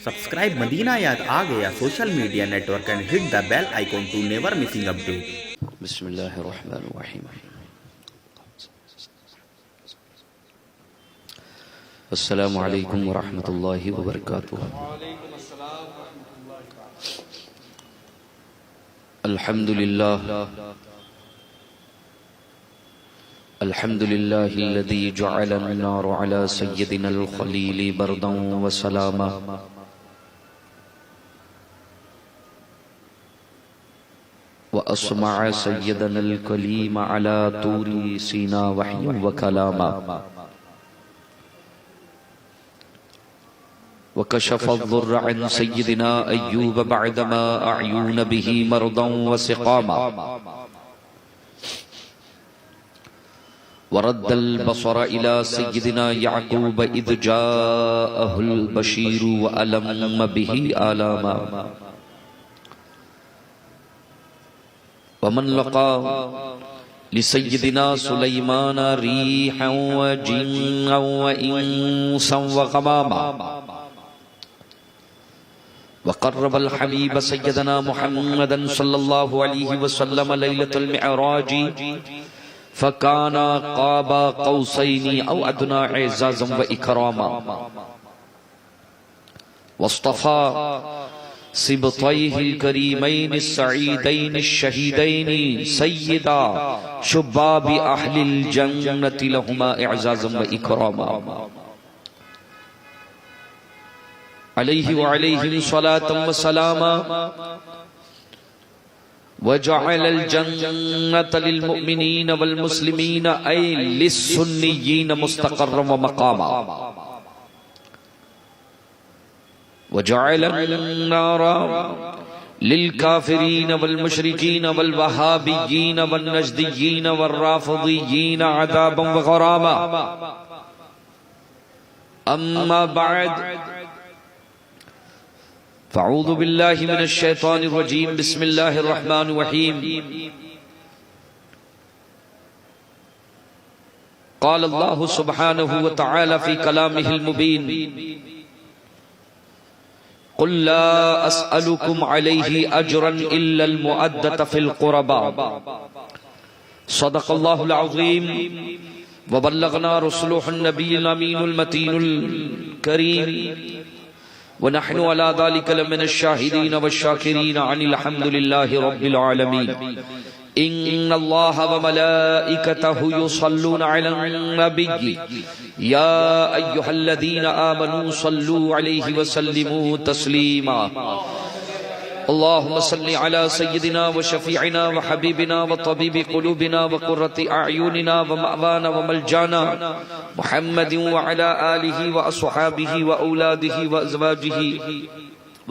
Subscribe Madina Yad आ गया social media network and hit the bell icon to never missing update. बिस्मिल्लाहिर्रहमानिर्रहीम। अस्सलामु अलैकुम वरहमतुल्लाहि वबरकातुहू। अल्हम्दुलिल्लाहिल्लज़ी जअलन नार अला सय्यदिनल खलील बरदन व सलामा व अस्मा सय्यदनल कलीम अला तूरी सीना वहय्यन व कलामा व कशफ़-अज़-ज़ुर्र अन सय्यदिना अय्यूब बअदमा अ'यून बिही मरदन व सिक़ामा व रद्दल बसर इला सय्यदिना यअक़ूब इज़ जाअहुल बशीर व अलम्म बिही आलामा वमन लक़ा लिसय्यदिना सुलैमान रीहन व जिन्नन व इंसन व ग़मामा व क़र्रबल हबीब सय्यदना मुहम्मदन सल्लल्लाहु अलैहि वसल्लम लैलतल मिअराज फ़काना क़ाबा क़ौसैनि औ अदना इज़्ज़ाज़न व इकरामा वस्तफ़ा सिबतैहिल करीमैनि सईदैनि शहीदैनि सय्यदा शुबाबि अहलिल जन्नति लहुमा इज़्ज़ाज़न व इकरामा अलैहि व अलैहिम सलातन व सलामा व जअलल जन्नत लिल मुमिनीन वल मुस्लिमीन ऐ लिस्सुन्निय्यीन मुस्तक़र्रन व मक़ामा व जअलन नार लिल काफिरीन वल मुशरिकीन वल वहाबिय्यीन वन नजदिय्यीन वर राफ़िदिय्यीन अज़ाबन व ग़रामा अम्मा बअद फ़अऊज़ु बिल्लाहि मिनश शैतानिर रजीम बिस्मिल्लाहिर रहमानिर रहीम क़ाल अल्लाहु सुब्हानहु व तआला फ़ी कलामिहिल मुबीन क़ुल ला अस्अलुकुम अलैहि अजरन इल्लल मुअद्दत फ़िल क़ुरबा सदक़ल्लाहुल अज़ीम व बल्लगना रसूलुहुन नबियुल अमीनुल मतीनुल करीम व नहनु अला ज़ालिका लमिनश शाहिदीन वश्शाकिरीन अनिल हम्दुलिल्लाहि रब्बिल आलमीन इन्नल्लाहा व मलाइकतहु युसल्लूना अलन नबिय्यि या अय्युहल्लज़ीना आमनू सल्लू अलैहि व सल्लिमू तस्लीमा अल्लाहुम्मा सल्लि अला सय्यिदिना व शफीइना व हबीबिना व तबीबि क़ुलूबिना व क़ुर्रति अअयुनिना व मअवाना व मलजाना मुहम्मदिन व अला आलिहि व अस्हाबिहि व औलादिहि व अज़वाजिहि व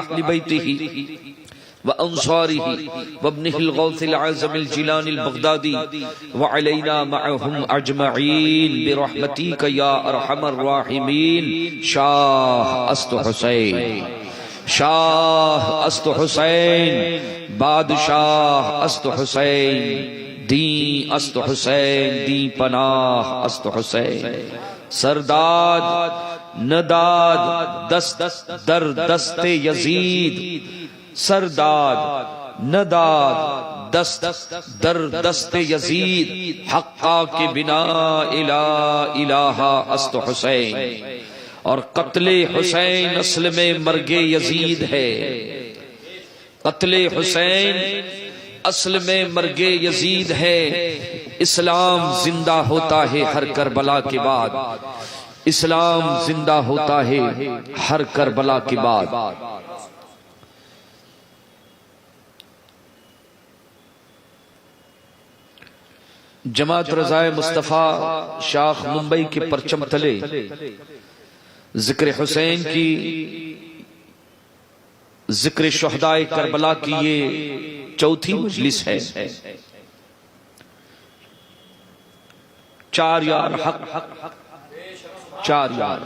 अहलि बैतिहि व अंसारिहि व इब्निहिल गौसिल आज़मिल जिलानिल बगदादी व अलैना मअहुम अजमईन बिरहमतिका या अरहमर राहिमीन। शाह अस्तु हुसैन, शाह अस्तु हुसैन, बादशाह अस्तु हुसैन, दी अस्तु हुसैन, दी पनाह अस्तु हुसैन। सरदाद नदाद दस्त दर दस्ते यजीद, सरदाद नदाद दस्त दर दस्ते यजीद, हक्का के बिना इला इलाहा अस्तु हुसैन। और कत्ले हुसैन असल में मर्गे यजीद है, कत्ले हुसैन असल में मर्गे यजीद है। इस्लाम जिंदा होता है हर करबला के बाद, इस्लाम जिंदा होता है हर करबला के बाद। जमात रज़ाए मुस्तफ़ा शाख मुंबई के परचम तले जिक्र हुसैन की, जिक्र शुहदाए करबला की ये चौथी मजलिस है। चार यार हक, चार यार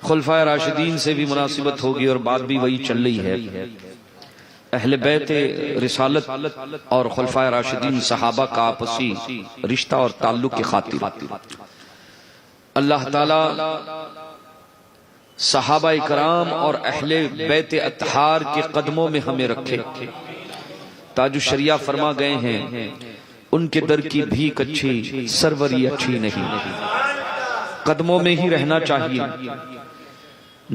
खुलफाए राशिदीन से भी मुनासिबत होगी और बात भी वही चल रही है। अहले बैत रिसालत और खुलफाए राशिदीन सहाबा का आपसी रिश्ता और ताल्लुक की खातिर अल्लाह ताला सहाबाए कराम और अहले बैत अतहार के कदमों में हमें रखे। ताजु शरिया फरमा गए हैं, उनके दर की भीख अच्छी, सरवरी अच्छी नहीं। कदमों में ही रहना चाहिए।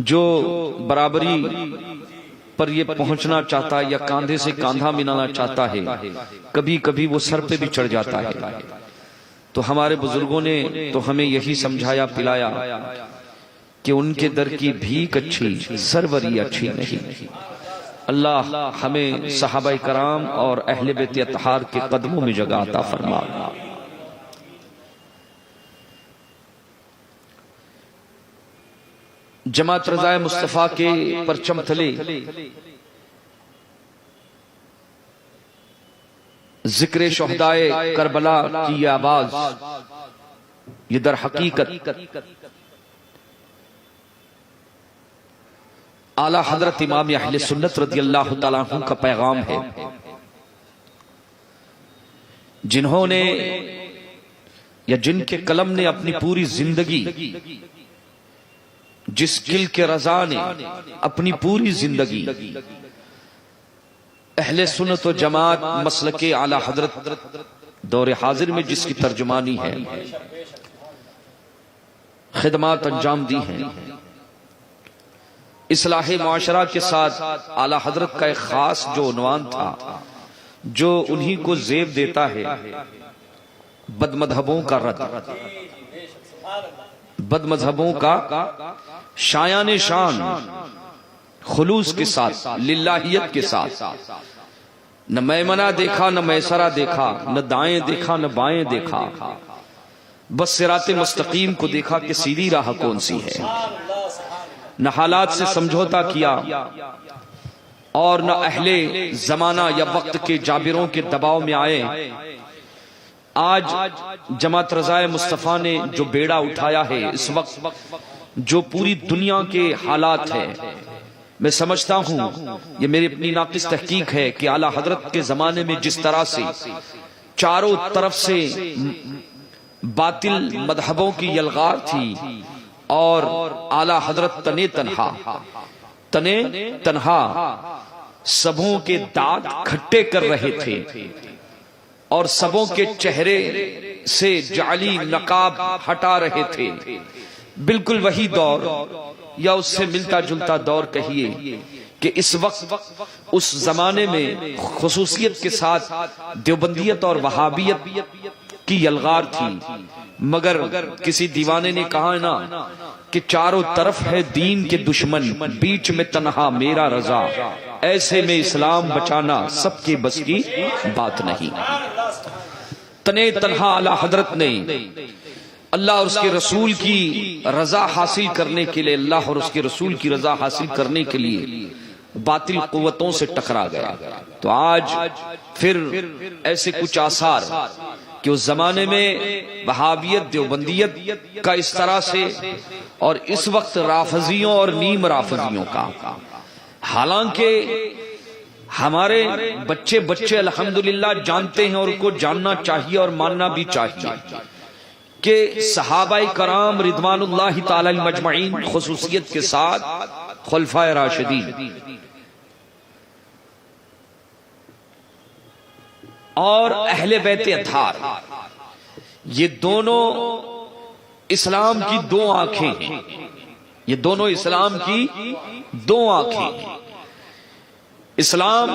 जो बराबरी पर ये पहुंचना चाहता है या कांधे से कांधा मिलाना चाहता है, कभी कभी वो सर पे भी चढ़ जाता है। तो हमारे बुजुर्गों ने तो हमें यही समझाया पिलाया कि उनके दर की भीख अच्छी, सरवरी अच्छी नहीं। अल्लाह हमें सहाबाए कराम और अहले बैत अतहार के कदमों में जगह अता फरमा। जमात रज़ाए मुस्तफा के परचम तले जिक्र शोहदाए करबला की आवाज, ये दर हकीकत आला हजरत इमाम अहले सुन्नत रज़ियल्लाहु तआला अन्हु का पैगाम है, जिन्होंने या जिनके कलम ने अपनी पूरी जिंदगी, जिस किल के रजा ने अपनी पूरी जिंदगी अहले सुन्नत व जमात मसलके आला हजरत दौरे हाजिर में जिसकी तर्जुमानी है, खिदमात अंजाम दी हैं, इस्लाहे माशरा के साथ आला हजरत का एक खास जो उन्वान था, जो उन्हीं को जेब देता है, बदमजहबों का रद्द, बदमजहबों का शायान शान खुलूस के साथ, लिल्लाहियत के साथ। न मैमना देखा, न मैसरा देखा, न दाएं देखा, न बाएं देखा, बस सिराते मुस्तकीम को देखा कि सीधी राह कौन सी है। न हालात से समझौता किया और न अहले जमाना या वक्त के जाबिरों के दबाव में आए। आज जमात रज़ाए मुस्तफा ने जो बेड़ा उठाया है, इस वक्त जो पूरी दुनिया के हालात है, मैं समझता हूं ये मेरी अपनी नाकिस तहकीक है कि आला हजरत के जमाने में जिस तरह से चारों तरफ से बातिल मजहबों की यलगार थी और आला हजरत तने तन्हा सबों के दांत खट्टे कर रहे थे और सबों के चेहरे से जाली नकाब हटा रहे थे। बिल्कुल वही दौर या उससे मिलता जुलता दौर कहिए कि इस वक्त उस जमाने में खुसूसियत के साथ देवबंदियत और वहाबियत की यलगार थी। मगर किसी दीवाने ने कहा ना कि चारों तरफ है दीन के दुश्मन, बीच में तन्हा मेरा रजा, ऐसे में इस्लाम बचाना सबके बस की बात नहीं। तने तन्हा आला हजरत ने अल्लाह और उसके रसूल की रजा हासिल करने के लिए, अल्लाह और उसके रसूल की रजा हासिल करने के लिए बातिल कुव्वतों से टकरा गया। तो आज फिर ऐसे कुछ आसार कि उस जमाने में वहाबियत देवबंदियत का इस तरह से और इस वक्त राफजियों और नीम राफजियों का, हालांकि हमारे बच्चे अल्हम्दुलिल्लाह जानते हैं और उनको जानना चाहिए और मानना भी चाहिए कि सहाबाए कराम रिदवानुल्लाहि ताला मजमईन खुसूसियत के साथ खुलफाए राशिदीन और अहले बैते अतहार, ये दोनों इस्लाम की दो आंखें हैं। ये दोनों इस्लाम की दो आंखें हैं। इस्लाम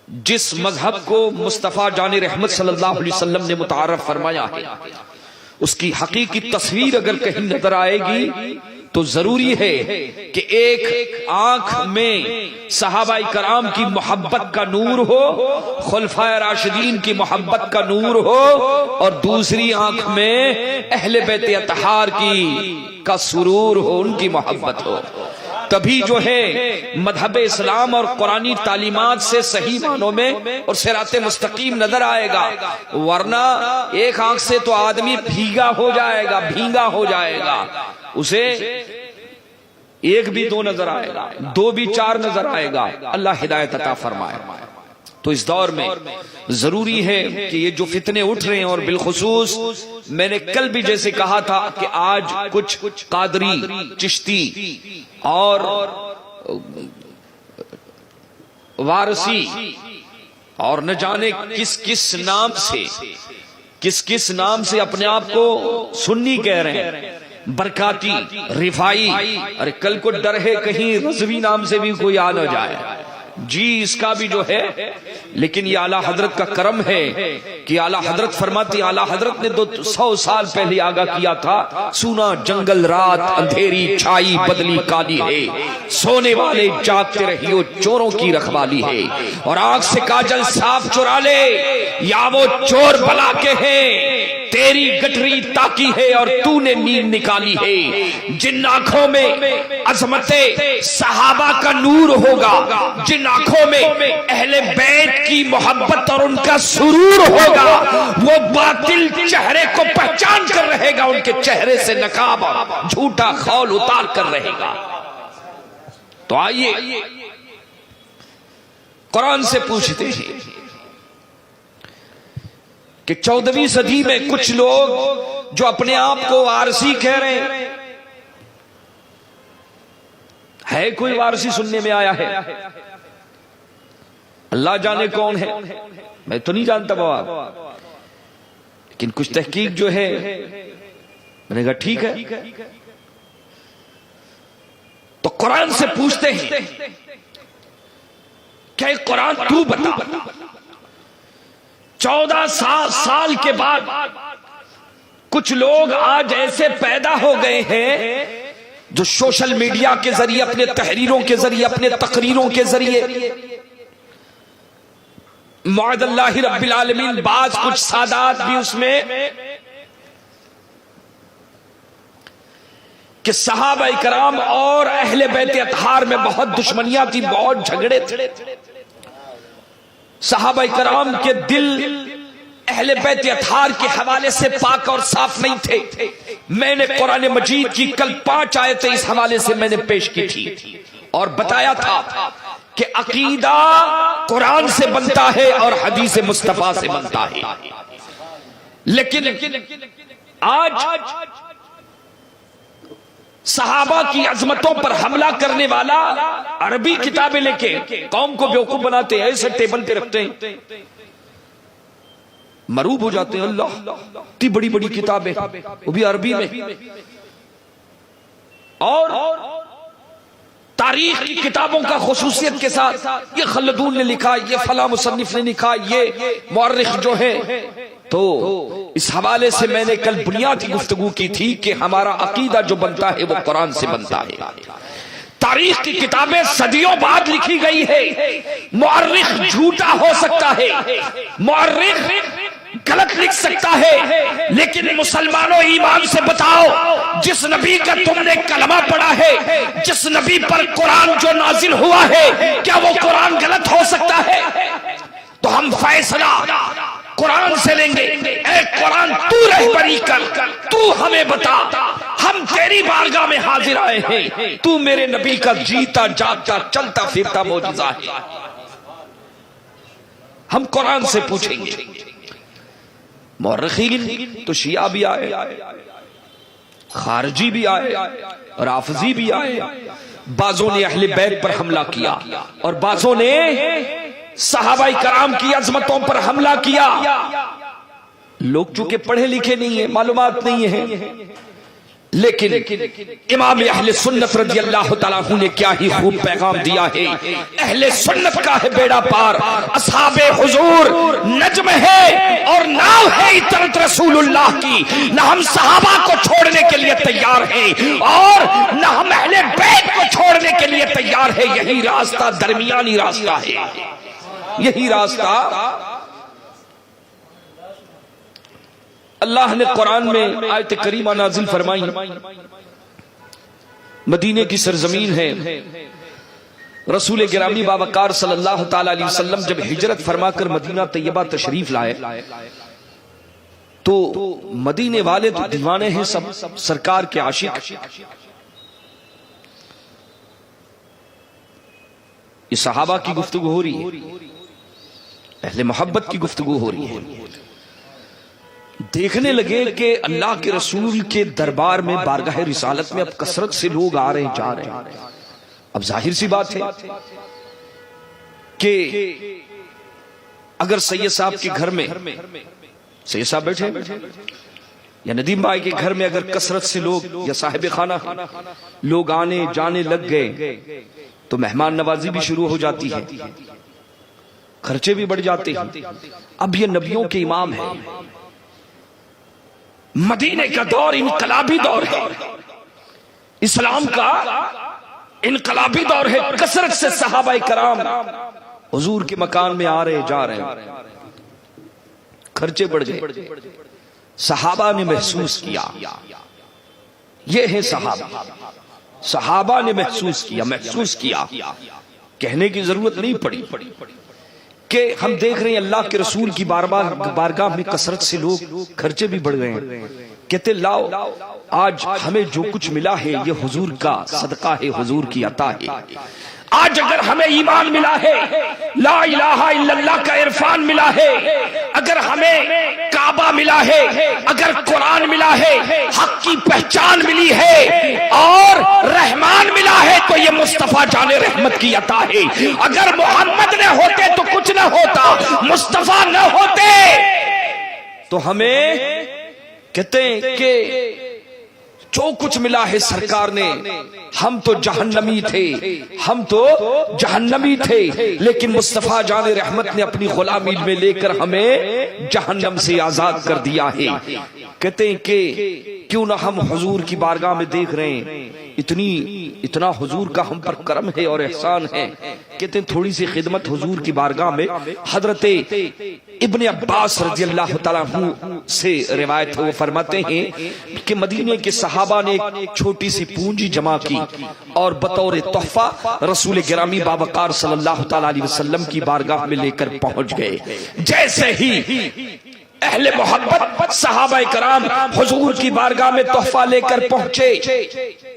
जिस मजहब को मुस्तफा जाने रहमत सल्लल्लाहु अलैहि वसल्लम ने मुतारफ फरमाया है, उसकी हकीकी तस्वीर अगर कहीं नजर आएगी तो जरूरी है कि एक आंख में सहाबाए कराम की मोहब्बत का नूर हो, खुलफाए राशिदीन की मोहब्बत का नूर हो, और दूसरी आंख में अहले बैते अतहार की का सुरूर हो, उनकी मोहब्बत हो। तभी जो है मजहब इस्लाम और कुरानी तालीमात से सही मानों में और सिराते मुस्तकीम नजर आएगा। वरना एक आंख से तो आदमी भीगा हो जाएगा, उसे एक भी दो नजर आएगा, दो भी चार नजर आएगा। अल्लाह हिदायत अता फरमाए। तो इस दौर में जरूरी है कि ये जो फितने उठ रहे हैं, और बिलखुसूस मैंने कल भी जैसे कहा था कि आज कुछ कादरी, चिश्ती और वारसी और न जाने किस किस नाम से अपने आप को सुन्नी कह रहे हैं, बरकाती, रिफाई। अरे कल को डर है कहीं रज़वी नाम से भी कोई आ न जाए जी, इसका भी जो है। लेकिन ये आला हजरत का करम है कि आला हजरत फरमाती, आला हजरत ने 200 साल पहले आगाह किया था, सुना जंगल रात अंधेरी छाई बदली काली है, सोने वाले जागते रहियो चोरों की रखवाली है, और आंख से काजल साफ चुरा ले या वो चोर भला के हैं, तेरी गठरी ताकी है और तूने नींद निकाली है। जिन आंखों में अजमते सहाबा का नूर होगा, जिन आंखों में अहले बैत की मोहब्बत और उनका सुरूर होगा, वो बातिल चेहरे को पहचान कर रहेगा, उनके चेहरे से नकाब झूठा खौल उतार कर रहेगा। तो आइए कुरान से पूछते हैं कि 14वीं सदी में कुछ लोग जो अपने आप को वारसी कह रहे हैं, कोई वारसी सुनने में आया है? अल्लाह जाने कौन है, मैं तो नहीं जानता बाबा, लेकिन कुछ तहकीक जो है मैंने कहा ठीक है। तो कुरान से पूछते हैं, क्या कुरान तू बता। 14 साल के बाद कुछ लोग आज ऐसे पैदा हो गए हैं जो सोशल मीडिया के जरिए, अपने तहरीरों के जरिए, अपने तकरीरों के जरिए, मुअद्दल्लाहि रब्बिल आलमीन, बाज कुछ सादात भी उसमें, कि सहाबा इकराम और अहले बैत अतहार में बहुत दुश्मनियां थी, बहुत झगड़े थे। सहाबा इकराम के दिल अहले बैत अतहार के हवाले से पाक और साफ नहीं थे। मैंने कुरान मजीद की कल 5 आयतें इस हवाले से मैंने पेश की थी और बताया था कि अकीदा कुरान से बनता है और हदीस मुस्तफा से बनता है। लेकिन आज सहाबा की अजमतों पर हमला करने वाला अरबी किताबें लेके कौम को बेवकूफ बनाते हैं, ऐसे टेबल पे रखते हैं, मरूब हो जाते हैं। अल्लाह, इतनी बड़ी बड़ी किताबें, वो भी अरबी में, और तारीख की किताबों का खुसूसियत के साथ ये खल्दून ने लिखा, ये फला मुसन्निफ ने लिखा, ये मुअर्रिख जो है। तो इस हवाले से मैंने कल बुनियादी गुफ्तगू की थी कि हमारा अकीदा जो बनता है वो कुरान से बनता है। तारीख की किताबें सदियों बाद लिखी गई है, मुअर्रिख झूठा हो सकता है, मुअर्रिख गलत लिख सकता है, लेकिन मुसलमानों ईमान से बताओ, जिस नबी का तुमने कलमा पढ़ा है, जिस नबी पर कुरान जो नाजिल हुआ है, क्या वो कुरान गलत हो सकता है? तो हम फैसला कुरान से लेंगे। ए कुरान, तू रहबरी कर, तू हमें बता, हम तेरी बारगाह में हाजिर आए हैं, तू मेरे नबी का जीता जागता चलता फिरता मौजूदा है। हम कुरान से पूछेंगे। मुअर्रिखीन तो शिया भी आए, खारजी भी आए, राफजी भी आए, बाजों ने अहले बैत पर हमला किया और बाजों ने सहाबाई कराम की अजमतों पर हमला किया। लोग चूंकि पढ़े लिखे नहीं है, मालूमात नहीं है, लेकिन इमाम अहले सुन्नत रज़ियल्लाहु तआला अन्हु ने क्या ही खूब पैगाम दिया है। अहले सुन्नत का है बेड़ा पार, असहाबे हुजूर नज्म है और नाव है इतरत रसूलुल्लाह की। न हम सहाबा को छोड़ने के लिए तैयार हैं और न हम अहले बैत को छोड़ने के लिए तैयार है। यही रास्ता दरमियानी रास्ता है, यही रास्ता अल्लाह ने कुरान में आयत करीमा नाजिल फरमाई। मदीने की सरजमीन है, रसूल गिरामी बावकार सल्लल्लाहु ताला अलैहि वसल्लम जब हिजरत फरमाकर मदीना तैयबा तशरीफ लाए तो मदीने वाले तो दीवाने हैं, सब सरकार के आशिक। ये सहाबा की गुफ्तगू हो रही है। अहले मोहब्बत की गुफ्तगू हो रही है। देखने लगे कि अल्लाह के रसूल के दरबार में बारगाह रिसालत में अब कसरत से लोग आ रहे हैं जा रहे हैं। अब जाहिर सी बात है कि अगर सैयद साहब के घर में, सैयद साहब बैठे या नदीम भाई के घर में अगर कसरत से लोग या साहिब खाना लोग आने जाने लग गए तो मेहमान नवाजी भी शुरू हो जाती है, खर्चे भी बढ़ जाते हैं। अब ये नबियों के इमाम है, मदीने का दौर इनकलाबी दौर है, इस्लाम का इनकलाबी दौर है। कसरत से सहाबा कराम हुजूर के मकान में आ रहे जा रहे हैं, खर्चे बढ़ गए। सहाबा ने महसूस किया, ये है सहाबा, सहाबा ने महसूस किया, कहने की जरूरत नहीं पड़ी कि हम देख रहे हैं अल्लाह के रसूल की बारगाह में कसरत से लोग, खर्चे भी बढ़ गए हैं। कहते लाओ आज हमें जो कुछ मिला है ये हुजूर का सदका है, हुजूर की अता है। आज अगर हमें ईमान मिला है, ला इलाहा इल्लल्लाह का इरफान मिला है, अगर हमें काबा मिला है, अगर कुरान मिला है, हक की पहचान मिली है और रहमान मिला है तो ये मुस्तफा जाने रहमत की अता है। अगर मोहम्मद न होते तो कुछ न होता, मुस्तफा न होते तो हमें कहते हैं कि जो कुछ मिला है सरकार ने, हम तो जहन्नमी थे, लेकिन मुस्तफा जाने रहमत ने अपनी गुलामी में लेकर हमें जहन्नम से आजाद कर दिया है। कहते हैं कि क्यों ना हम हुजूर की बारगाह में देख रहे हैं, इतना हुजूर का हम पर करम है और एहसान है। कहते हैं थोड़ी सी खिदमत हुजूर की बारगाह में। हजरत इब्ने अब्बास रज़ियल्लाहु ताला अन्हु से रिवायत है, वो फरमाते हैं कि मदीने के सहाबा ने एक छोटी सी पूंजी जमा की और बतौर तोहफा रसूल गिरामी बावकार सल्लल्लाहु ताला अलैहि वसल्लम की बारगाह में लेकर पहुंच गए। जैसे ही अहले मोहब्बत सहाबाए कराम हुजूर की बारगाह में तोहफा लेकर पहुंचे,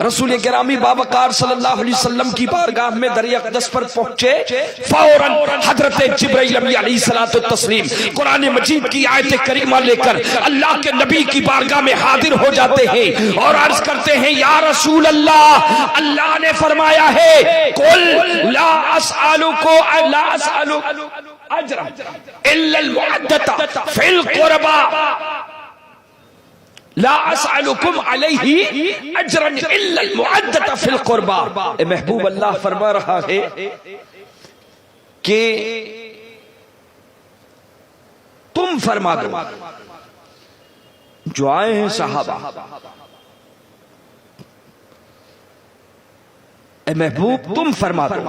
रसूल गिरामी बावकार सल्लल्लाहु अलैहि वसल्लम की बारगाह में दरिया अक़दस पर पहुंचे, फौरन हजरत जिब्राइल अलैहिस्सलातु तस्लीम कुरान मजीद की आयत करीमा लेकर अल्लाह के नबी की बारगाह में हाजिर हो जाते हैं और अर्ज करते हैं, या रसूल अल्लाह, अल्लाह ने फरमाया है कुल ला असअलुको अजरा इल्लल मुअद्दता फिल कुरबा ला असअलुकुम अलैहि अजरन इल्लल मुअद्दता फिल कुरबा। ए महबूब, अल्लाह फरमा रहा है कि तुम फरमा दो, जो आए हैं सहाबा, ए महबूब तुम फरमा दो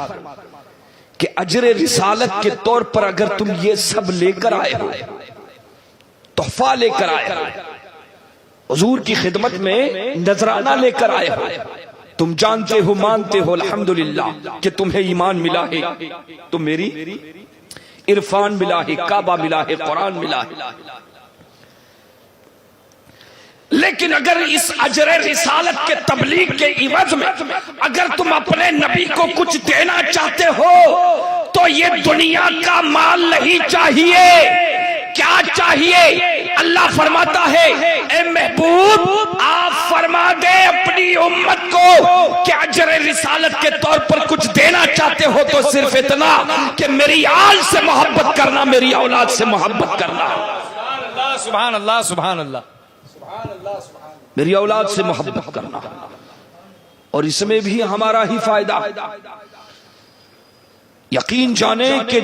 कि अजर रिसालत के तौर पर अगर तुम ये सब लेकर आए हो, तोहफा लेकर आए हो, हुजूर की खिदमत में नजराना लेकर आए हो, तुम जानते हो, मानते हो अल्हम्दुलिल्लाह कि तुम्हें ईमान मिला है, तो मेरी इरफान मिला है, काबा मिला है, कुरान मिला है। लेकिन अगर इस अजर रिसालत के तबलीग के इवज में अगर तुम अपने नबी को कुछ देना चाहते हो तो ये दुनिया का माल नहीं चाहिए। क्या चाहिए? अल्लाह फरमाता है, ए महबूब आप फरमा दे अपनी उम्मत को कि अजर रिसालत के तौर पर कुछ देना चाहते हो तो सिर्फ इतना कि मेरी आल से मोहब्बत करना, मेरी औलाद से मोहब्बत करना। सुभान अल्लाह, सुभान अल्लाह, मेरी औलाद से मोहब्बत करना। और इसमें भी हमारा ही फायदा। यकीन जाने कि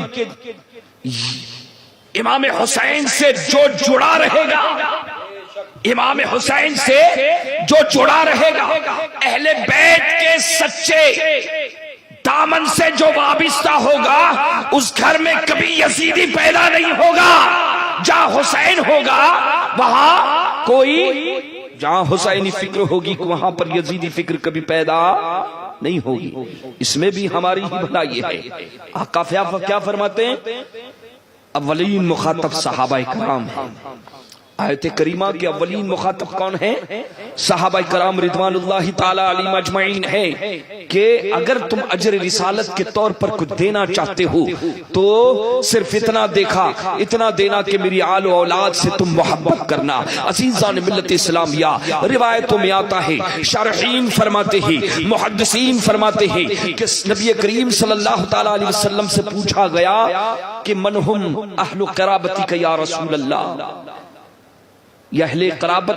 इमाम हुसैन से जो जुड़ा रहेगा, इमाम हुसैन से जो जुड़ा रहेगा, अहले बैत के सच्चे दामन से जो वाबिस्ता होगा, उस घर में कभी यजीदी पैदा नहीं होगा। जहां हुसैन होगा वहां कोई, जहां हुसैनी फिक्र होगी वहां पर यजीदी फिक्र कभी पैदा नहीं होगी। इसमें भी हमारी ही भलाई है। आका क्या फरमाते हैं? अव्वलीन मुखातब सहाबाए कराम हैं। आयत करीमा के अव्वलीन मुखातब कौन है? सहाबा कराम रिदवानुल्लाहि ताला अलैहिम अजमईन है कि अगर तुम अजर रिसालत के तौर पर कुछ देना चाहते हो तो सिर्फ इतना इतना देना कि मेरी आलो औलाद से तुम मोहब्बत करना। अजीजान मिल्लत इस्लामिया, रिवायतों में आता है, शारहीन फरमाते हैं, मुहद्दिसीन फरमाते हैं कि नबी करीम सल्लल्लाहु ताला अलैहि वसल्लम से पूछा गया कि मनहुम अहलु क़राबती का या रसूल अल्लाह, यह अहले क़राबत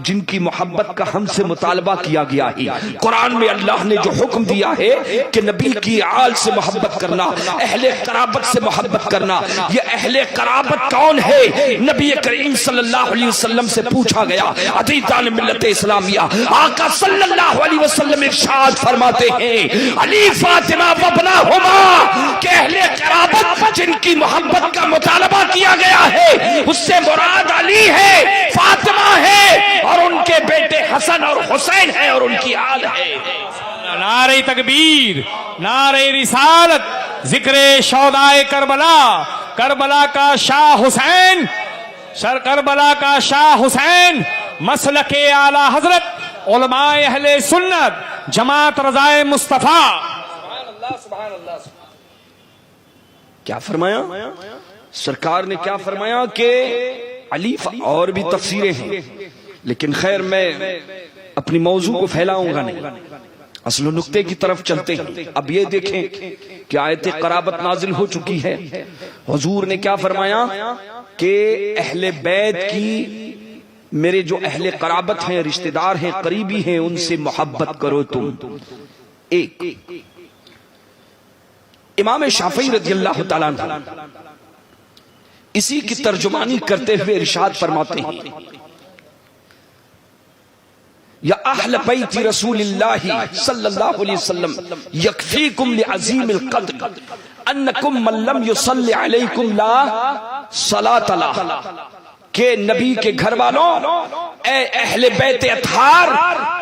जिनकी मोहब्बत का हमसे मुतालबा किया गया है। कुरान में अल्लाह ने जो हुक्म दिया है कि नबी की आल से मोहब्बत करना, अहले क़राबत से मोहब्बत करना, ये अहले क़राबत कौन है? नबी करीम सल्लल्लाहु अलैहि वसल्लम से पूछा गया। अज़ीज़ान मिल्लत इस्लामिया, आका सल्लल्लाहु अलैहि वसल्लम इरशाद फरमाते हैं, अली फातिमा व बनाहुमा, के अहले क़राबत जिनकी मोहब्बत का मुतालबा किया गया है उससे मुराद अली है, फातिमा है और उनके बेटे हसन और हुसैन है और उनकी आल है। नारे तकबीर, नारे रिसालत, जिक्रे शौदाए करबला, करबला का शाह हुसैन, करबला का शाह हुसैन, मसलके आला हजरत उलमाए अहले सुन्नत, जमात रजाए मुस्तफा। क्या फरमाया सरकार ने? क्या फरमाया कि अली, और भी तफसीरें हैं लेकिन खैर मैं अपनी मौजू को फैलाऊंगा नहीं, असल नुक्ते की तरफ चलते हैं। अब ये देखें कि आयत क़राबत नाजिल हो चुकी है। हुजूर ने क्या फरमाया कि अहले बैत की, मेरे जो अहले क़राबत हैं, रिश्तेदार हैं, करीबी हैं, उनसे मोहब्बत करो तुम। एक इमाम शाफ़ी रज़ियल्लाहु ताला अन्हु इसी की तर्जुमानी करते हुए इरशाद फरमाते हैं, या अहल बैत रसूलिल्लाह सल्लल्लाहु अलैहि वसल्लम यकफीकुम लिअज़ीमिल क़द्र अन्नकुम मन लम युसल्ली अलैकुम ला सलात ला, के नबी के घर वालों, ए अहले बैत अतहार,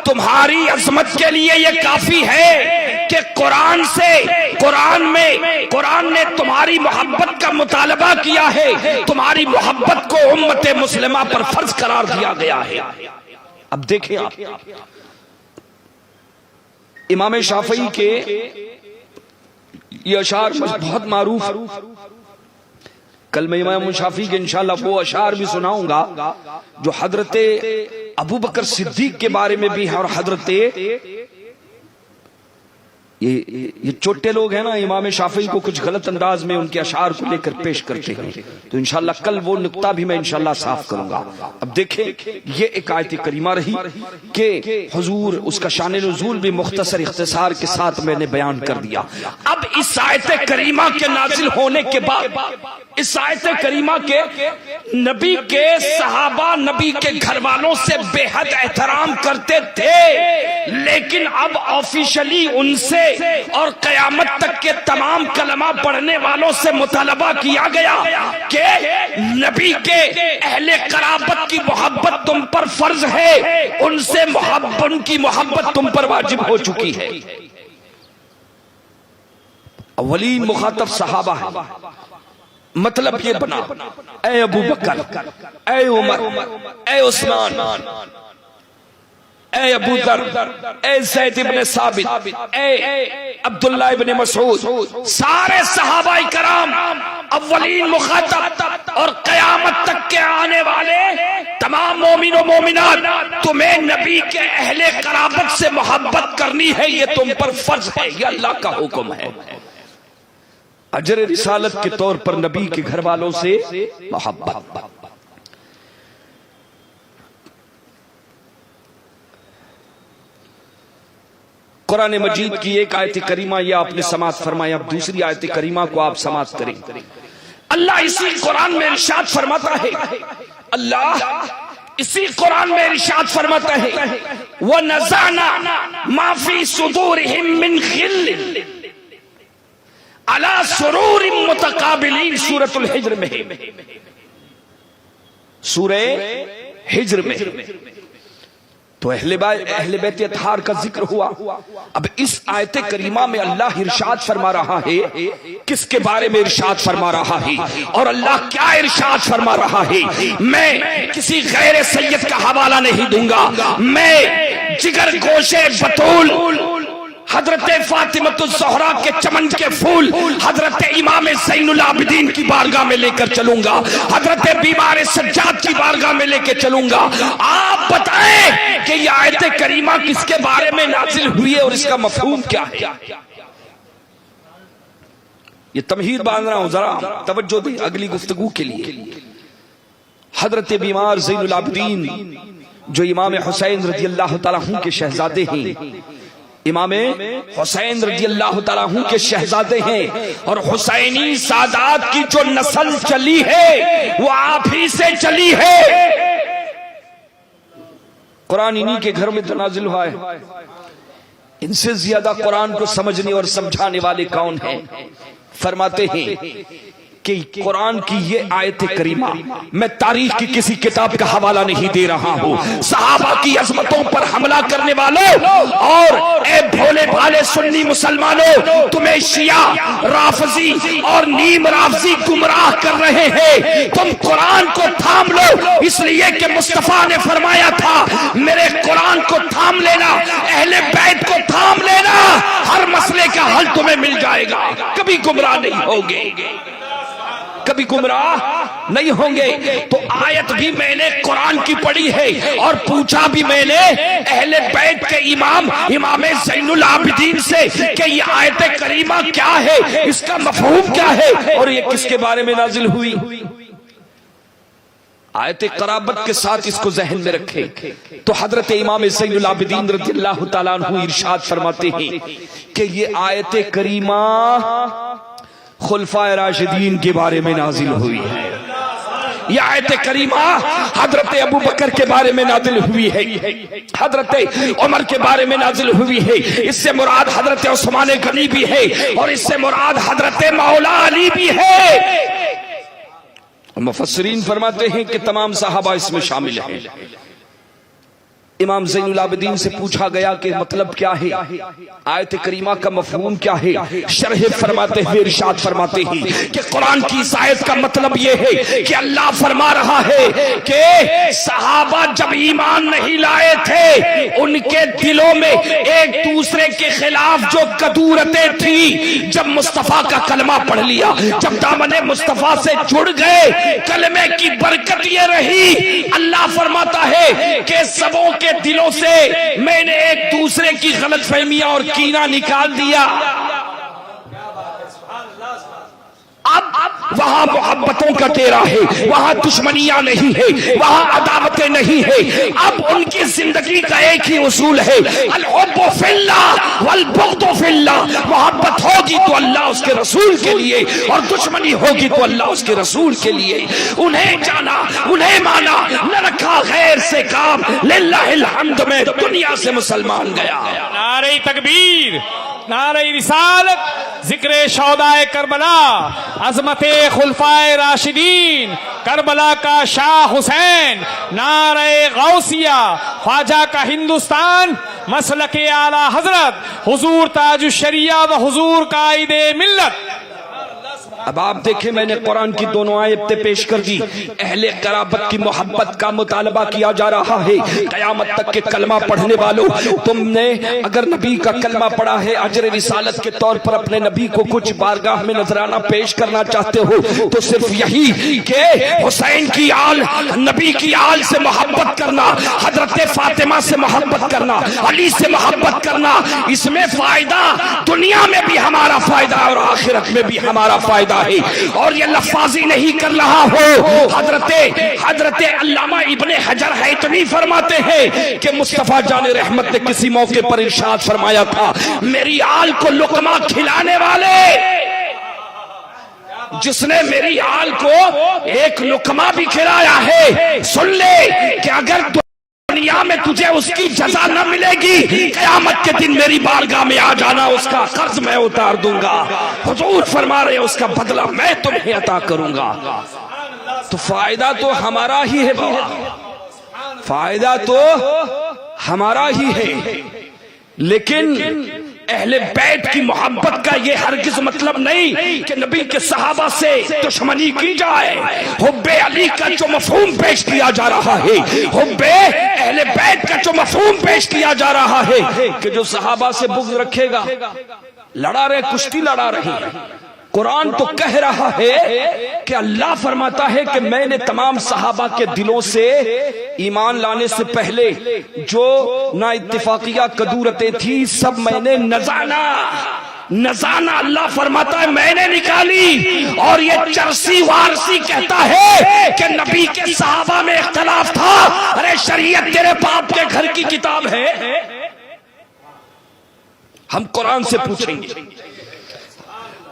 तुम्हारी अजमत के लिए यह काफी है कि कुरान ने तुम्हारी मोहब्बत का मुतालबा किया है, तुम्हारी मोहब्बत को उम्मत मुस्लिमा पर फर्ज करार दिया गया है। अब देखें आप, इमाम शाफई के ये अशार बहुत मारूफ, कल मैं इमाम शाफी के इंशाल्लाह वो अशार भी सुनाऊंगा जो हजरत अबू बकर सिद्दीक के बारे में भी है, और हजरत ये छोटे लोग हैं ना, इमाम शाफी को कुछ गलत अंदाज में उनके अशार को लेकर पेश करते हैं, तो इंशाल्लाह कल वो नुक्ता भी मैं इंशाल्लाह साफ करूंगा। अब देखें, ये एक आयत करीमा रही कि हुजूर उसका शान नुज़ूल भी मुख्तसर इख्तिसार के साथ मैंने बयान कर दिया। अब इस आयत करीमा के नाजिल होने के बाद, इस आयत करीमा के नबी के सहाबा नबी के घर वालों से बेहद एहतराम करते थे, लेकिन अब ऑफिशियली उनसे और कयामत तक के तमाम कलमा पढ़ने वालों से मुतालबा किया गया कि नबी के अहले क़राबत की मोहब्बत तुम पर फर्ज है, उनसे उनकी मोहब्बत तुम पर वाजिब हो चुकी है। अव्वलीन मुखातब सहाबा है, मतलब ये बना, ए अबू बकर, ए उमर, ए उस्मान, ए अबू दर, ए ज़ैद इब्न साबित, ए अब्दुल्लाह इब्न मसऊद, सारे सहाबाए कराम अव्वलीन मुखातब और क़यामत तक के आने वाले तमाम मोमिन और मोमिनात, तुम्हें नबी के अहले क़राबत से मोहब्बत करनी है, ये तुम पर फर्ज है, ये अल्लाह का हुक्म है। अजर रिसालत के तौर पर नबी के घर वालों से मोहब्बत। कुरान मजीद की एक आयत करीमा ये आपने समाअत फरमाया, अब दूसरी आयत करीमा को आप समाअत करें। अल्लाह इसी कुरान में इरशाद फरमाता है, अल्लाह इसी कुरान में इरशाद फरमाता है, व नज़अना मा फी सुदूरिहिम मिन गिल अला सुरूरिन मुतकाबिलीन, सूरतुल हिज्र में, सूरह हिज्र में। तो अहले बैत अतहार का जिक्र हुआ। अब इस आयत करीमा में अल्लाह इरशाद फरमा रहा है, किसके बारे में इरशाद फरमा रहा है और अल्लाह क्या इरशाद फरमा रहा है। मैं किसी गैर सैयद का हवाला नहीं दूंगा, मैं जिगर गोशे बतूल हजरत फातिमतुज ज़हरा के चमन के फूल हजरत इमाम ज़ैनुल आबिदीन की बारगाह में लेकर चलूंगा, हजरत बीमार सज्जाद की बारगाह में लेकर चलूंगा। आप बताएं कि ये आयत करीमा किसके बारे में नाजिल हुई है और इसका मफहूम क्या है। ये तमहीद बांध रहा हूं, जरा तवज्जो दे अगली गुफ्तगू के लिए। हजरत बीमार ज़ैनुल आबिदीन जो इमाम हुसैन रज़ी अल्लाह तआला अन्हु के शहजादे हैं, इमाम हुसैन रज़ी अल्लाह तआला अन्हु के शहजादे हैं, और हुसैनी सादात की जो नस्ल चली है वो आप ही से चली है। कुरान इन्हीं के घर में तो नाजिल हुआ है। इनसे ज्यादा कुरान को समझने और समझाने वाले कौन हैं। फरमाते हैं कि कुरान की ये आयत करीमा, मैं तारीख की किसी किताब का हवाला नहीं दे रहा हूं, सहाबा की अजमतों पर हमला करने वालों और ए भोले भाले सुन्नी मुसलमानों, तुम्हें शिया राफजी और नीम राफजी गुमराह कर रहे हैं। तुम कुरान को थाम लो, इसलिए कि मुस्तफा ने फरमाया था मेरे कुरान को थाम लेना, अहले बैत को थाम लेना, हर मसले का हल तुम्हें मिल जाएगा, कभी गुमराह नहीं होगे, कभी गुमराह नहीं होंगे। तो आयत भी मैंने कुरान की पढ़ी है और पूछा भी मैंने अहले बैत के इमाम ज़ैनुल आबिदीन से कि ये आयत करीमा क्या है, इसका मफहूम क्या है और ये किसके बारे में नाजिल हुई। आयत कराबत के साथ इसको जहन में रखे तो हजरत इमाम ज़ैनुल आबिदीन रज़ियल्लाहु ताला अन्हु इरशाद फरमाते हैं कि ये आयत करीमा खुलफाए राशिदीन के बारे में नाजिल हुई है। यह आयत करीमा हजरत अबू बकर के बारे में नाजिल हुई है, हजरत उमर के बारे में नाजिल हुई है। इससे मुराद हजरत उस्मान गनी भी है और इससे मुराद हजरत मौला अली भी है। मुफस्सिरीन फरमाते हैं कि तमाम सहाबा इसमें शामिल हैं। इमाम ज़ैनुल आबिदीन से पूछा गया कि मतलब क्या है, आयत करीमा का मफहूम क्या है। शरह फरमाते हुए इरशाद फरमाते हैं कि कुरान की इस आयत का मतलब ये है कि अल्लाह फरमा रहा है कि सहाबा जब ईमान नहीं लाए थे उनके दिलों में एक दूसरे के खिलाफ जो कदूरतें थी, जब मुस्तफा का कलमा पढ़ लिया, जब दामने मुस्तफा से जुड़ गए, कलमे की बरकत ये रही, अल्लाह फरमाता है कि सबों के दिलों से मैंने एक दूसरे की गलतफहमियां और कीना निकाल दिया। अब वहां मोहब्बतों का डेरा है, वहां दुश्मनियां नहीं है, वहां अदावतें नहीं है। अब उनकी जिंदगी का एक ही उसूल है, अल-हुब्बु फिल्लाह वल बुग़्दु फिल्लाह। मोहब्बत होगी तो अल्लाह उसके रसूल के लिए और दुश्मनी होगी तो अल्लाह उसके रसूल के लिए। उन्हें जाना, उन्हें माना, न रखा गैर से काम, लिल्लाहिल हम्द में दुनिया से मुसलमान गया। नारे तकबीर, नारे रिसालत, जिक्र शौदाए करबला, अजमते खुलफाए राशिदीन, करबला का शाह हुसैन, नारे गौसिया, ख्वाजा का हिंदुस्तान, मसलके आला हजरत, हुजूर ताजुश शरिया व हुजूर कायदे मिल्लत। अब आप देखें, मैंने कुरान की दोनों आयतें पेश कर दी। अहले कराबत की मोहब्बत का मुतालबा किया जा रहा है। कयामत तक के कलमा पढ़ने वालों, तुमने अगर नबी का कलमा पढ़ा है, अजर रिसालत के तौर पर अपने नबी को कुछ बारगाह में नजराना पेश करना चाहते हो तो सिर्फ यही कि हुसैन की आल, नबी की आल से मोहब्बत करना, हजरत फातिमा से मोहब्बत करना, अली से मोहब्बत करना, इसमें फायदा दुनिया में भी हमारा फायदा और आखिरत में भी हमारा फायदा है। और ये लफ्ज़ी नहीं कर रहा हो। हजरत अल्लामा इब्ने हजर हैतमी फरमाते हैं कि मुस्तफा जान रहमत ने किसी मौके पर इरशाद फरमाया था, मेरी आल को लुकमा खिलाने वाले, जिसने मेरी आल को एक लुकमा भी खिलाया है, सुन ले कि अगर दुनिया में तुझे उसकी जज़ा न मिलेगी, क़यामत के दिन मेरी बारगाह में आ जाना, उसका कर्ज मैं उतार दूंगा। हुजूर फरमा रहे उसका बदला मैं तुम्हें अता करूंगा। तो फायदा तो हमारा ही है बाबा, फायदा तो हमारा ही है, लेकिन अहले बैत की मोहब्बत का ये हरगिज मतलब नहीं कि नबी के सहाबा से दुश्मनी की जाए। हुब्बे अली का जो मफहूम पेश किया जा रहा है, हुब्बे अहले बैत का जो मफहूम पेश किया जा रहा है कि जो सहाबा से बुग़्ज़ रखेगा, लड़ा रहे, कुश्ती लड़ा रहे। कुरान तो कह रहा है कि अल्लाह फरमाता है कि मैंने तमाम सहाबा के दिलों से ईमान लाने से पहले जो ना इत्तिफाकिया कदूरतें थी सब मैंने नजाना अल्लाह फरमाता है मैंने निकाली। और ये चरसी वारसी कहता है कि नबी के सहाबा में इख्तलाफ था। अरे शरीयत तेरे बाप के घर की किताब है। हम कुरान से पूछेंगे,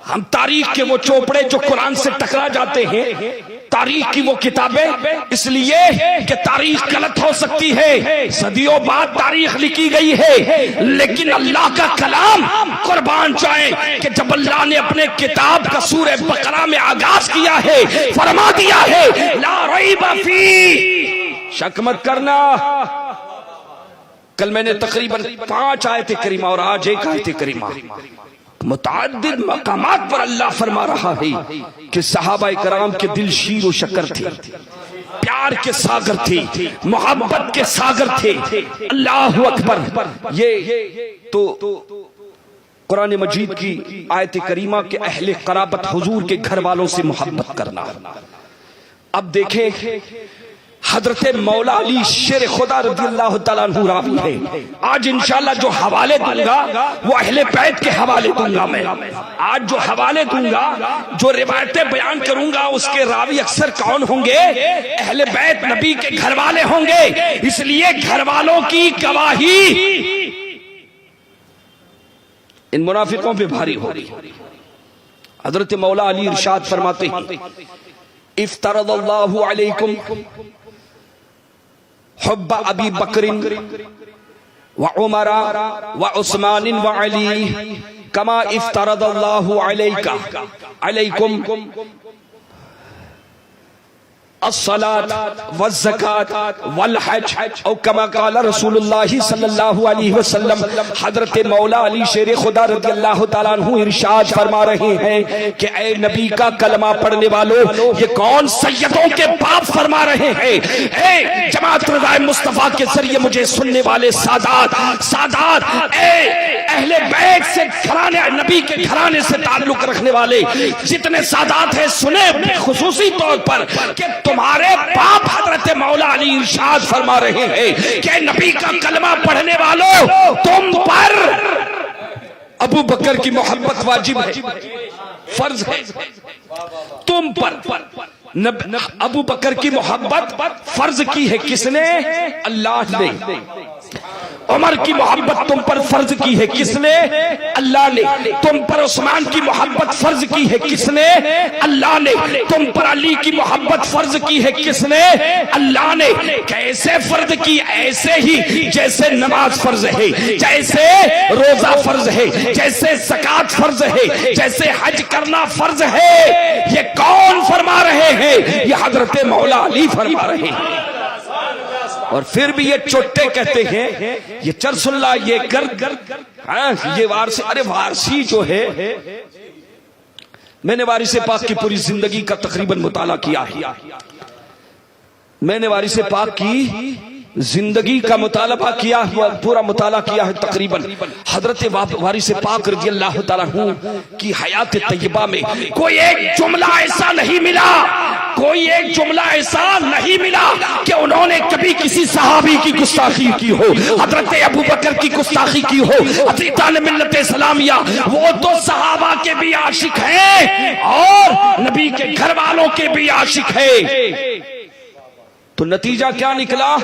हम तारीख के वो चोपड़े जो कुरान से टकरा जाते हैं, तारीख की वो किताबें, इसलिए कि तारीख गलत हो सकती है, सदियों बाद तारीख लिखी गई है, लेकिन अल्लाह का कलाम कुर्बान जाए कि जब अल्लाह ने अपने किताब का सूरह बकरा में आगाज किया है, फरमा दिया है ला रैब फी, शक मत करना। कल मैंने तकरीबन 5 आयतें करीमा और आज 1 आयत करीमा, मुताद्दिद मकामात पर अल्लाह फरमा रहा है कि सहाबा कराम के दिल शीर और शक्कर थे, प्यार के सागर थे, मोहब्बत के सागर थे। अल्लाहु अकबर। ये तो कुरान मजीद की आयत करीमा के अहले कराबत हुजूर के घर वालों से मोहब्बत करना। अब देखें हजरत मौला अली शेर खुदा रज़ियल्लाहु ताला अन्हु रावी है। आज इंशाल्लाह जो हवाले दूंगा वो अहले बैत के हवाले दूंगा। मैं आज जो हवाले दूंगा, जो रिवायतें बयान करूंगा, उसके रावी अक्सर कौन होंगे? अहले बैत नबी के घर वाले होंगे। इसलिए घर वालों की गवाही इन मुनाफिकों पे भारी होगी। हजरत मौला अली इरशाद फरमाते हैं इफ्तरदल्लाहु अलैकुम हुब्बा अबी बकरिन व उमरा व उस्मान व अली कमा इफ्तरदल्लाहु अलैका अलैकुम अस्सलात व ज़कात वल हज और कमा क़ाल रसूलुल्लाह सल्लल्लाहु अलैहि वसल्लम। हजरत मौला अली शेर खुदा रज़ियल्लाहु ताला अन्हु इरशाद फरमा रहे हैं कि ए नबी का कलमा पढ़ने वालों, ये कौन सैयदों के बाप फरमा रहे हैं? ए जमात रज़ाए मुस्तफा के जरिए मुझे सुनने वाले सादात ए अहले बैत से घराने, नबी के घराने से ताल्लुक रखने वाले जितने सादात हैं, सुने खुसूसी तौर पर कि तुम्हारे बाप हजरत मौला अली इरशाद फरमा रहे हैं कि नबी का कलमा पढ़ने वालों, तुम पर अबू बकर की मोहब्बत वाजिब है, फर्ज है तुम पर। अबू बकर की मोहब्बत फर्ज की है किसने? अल्लाह ने। उमर की मोहब्बत तुम पर फर्ज की है किसने? अल्लाह ने। तुम पर उस्मान की मोहब्बत फर्ज की है किसने? अल्लाह ने। तुम पर अली की मोहब्बत फर्ज की है किसने? अल्लाह ने। कैसे फर्ज की? ऐसे ही जैसे नमाज फर्ज है, जैसे रोजा फर्ज है, जैसे ज़कात फर्ज है, जैसे हज करना फर्ज है। ये कौन फरमा रहे हैं? ये हजरत मौला अली फरमा रहे हैं। और फिर भी ये चोट्टे कहते हैं ये चरसुल्ला, ये गर्द, ये वारसी। अरे वारसी जो है, मैंने वारिस पाक की पूरी जिंदगी का तकरीबन मुताला किया है। मैंने वारिस पाक की जिंदगी का मुतालबा किया हुआ, पूरा मुताला किया है तकरीबन। हजरत वारिस पाक रज़ियल्लाहु ताला अन्हु की हयात तय्यबा में कोई एक जुमला ऐसा नहीं मिला, कोई एक जुमला ऐसा नहीं मिला कि उन्होंने कभी किसी सहाबी की गुस्ताखी की हो, हजरत अबू बकर की गुस्ताखी की हो, अतीतान मिल्लत इस्लामिया। वो तो सहाबा के भी आशिक हैं और नबी के घर वालों के भी आशिक है। तो नतीजा क्या निकला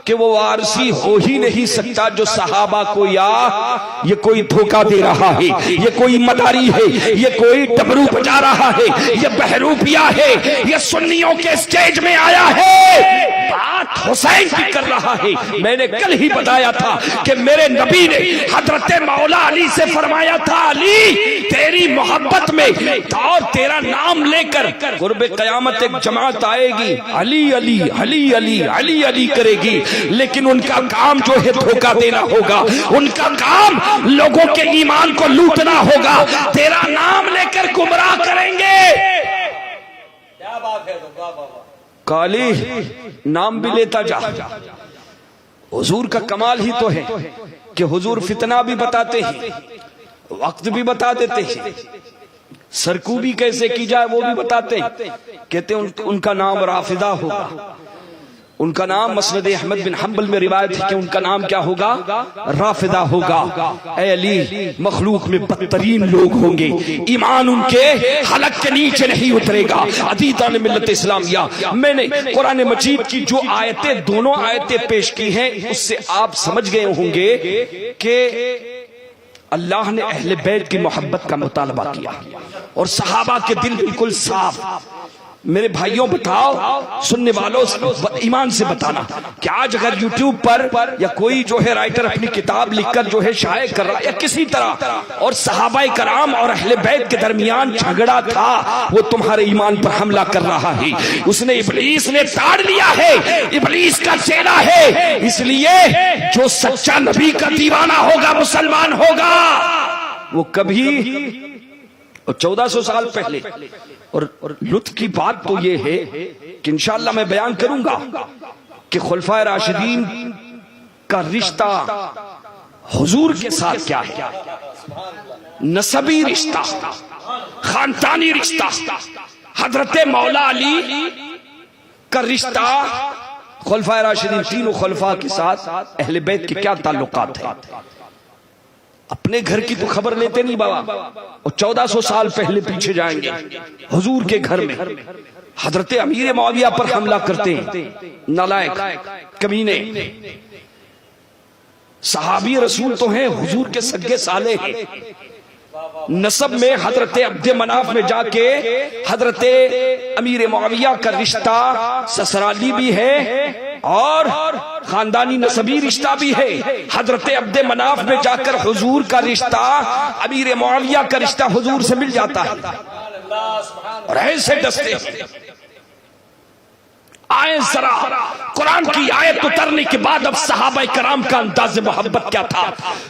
कि वो वारसी हो ही नहीं सकता जो सहाबा को या ये कोई धोखा दे रहा है, ये कोई मदारी है, ये कोई डमरू बजा रहा है, ये बहरूपिया है, ये सुन्नियों के स्टेज में आया है, बात हुसैन की कर रहा है। मैंने कल ही बताया था कि मेरे नबी ने हजरत मौला अली से फरमाया था, अली तेरी मोहब्बत में और तेरा नाम लेकर कुर्बे कयामत एक जमात आएगी, अली अली अली अली अली अली करेगी, लेकिन उनका काम जो है धोखा देना होगा, उनका काम लोगों के ईमान को लूटना होगा, तेरा नाम लेकर गुमराह करेंगे। क्या बात है काली नाम भी लेता जा। हुजूर का कमाल ही तो है कि हुजूर फितना भी बताते हैं, वक्त भी बता देते हैं, सरकूबी कैसे की जाए वो भी बताते हैं। कहते हैं उनका नाम राफिदा होगा, उनका नाम मसनद अहमद बिन हंबल में रिवायत है कि उनका नाम क्या होगा, राफिदा होगा। ऐ अली मखलूक में बदतरीन लोग होंगे, ईमान उनके हलक के नीचे नहीं उतरेगा। अदीदान मिल्लत इस्लामिया, मैंने कुरान मजीद की जो आयतें, दोनों आयतें पेश की हैं, उससे आप समझ गए होंगे कि अल्लाह ने अहले बैत की मोहब्बत का मुतालबा किया और सहाबा के दिल बिल्कुल साफ। मेरे भाइयों बताओ, सुनने वालों ईमान से बताना कि आज अगर यूट्यूब पर या कोई जो है राइटर अपनी किताब लिखकर जो है शाये कर रहा है या किसी तरह, और सहाबाए कराम और अहले बैत के दरमियान झगड़ा था, वो तुम्हारे ईमान पर हमला कर रहा है। उसने इब्लीस ने ताड़ लिया है, इब्लीस का चेला है, इसलिए जो सच्चा नबी का दीवाना होगा, मुसलमान होगा, वो कभी 1400 साल पहले। और लुत्फ की बात तो ये है कि इंशाअल्लाह मैं बयान करूंगा कि खुलफाए राशिदीन का रिश्ता हुजूर के साथ क्या है, नसबी रिश्ता, खानदानी रिश्ता, हजरत मौला अली का रिश्ता, खुलफाए राशिदीन तीनों खुलफा के साथ अहले बैत के क्या ताल्लुकात है। अपने घर की तो खबर लेते नहीं बाबा, और 1400 साल पहले पीछे जाएंगे, हुजूर के घर में हजरत अमीर मुआविया पर हमला करते हैं, नालायक कमीने। सहाबी रसूल तो हैं, हुजूर के सगे साले हैं, नसब में हजरत अब्दे मनाफ में जाके हजरत अमीर मुआविया का रिश्ता ससुराली भी है और खानदानी नसबी रिश्ता भी है। हजरत अब्दे मनाफ में जाकर हुजूर का रिश्ता, अमीर मुआविया का रिश्ता हुजूर से मिल जाता है। और ऐसे दस्ते आए जरा कुरान की आयत उतरने के बाद अब सहाबाए कराम का अंदाज़ मोहब्बत क्या था,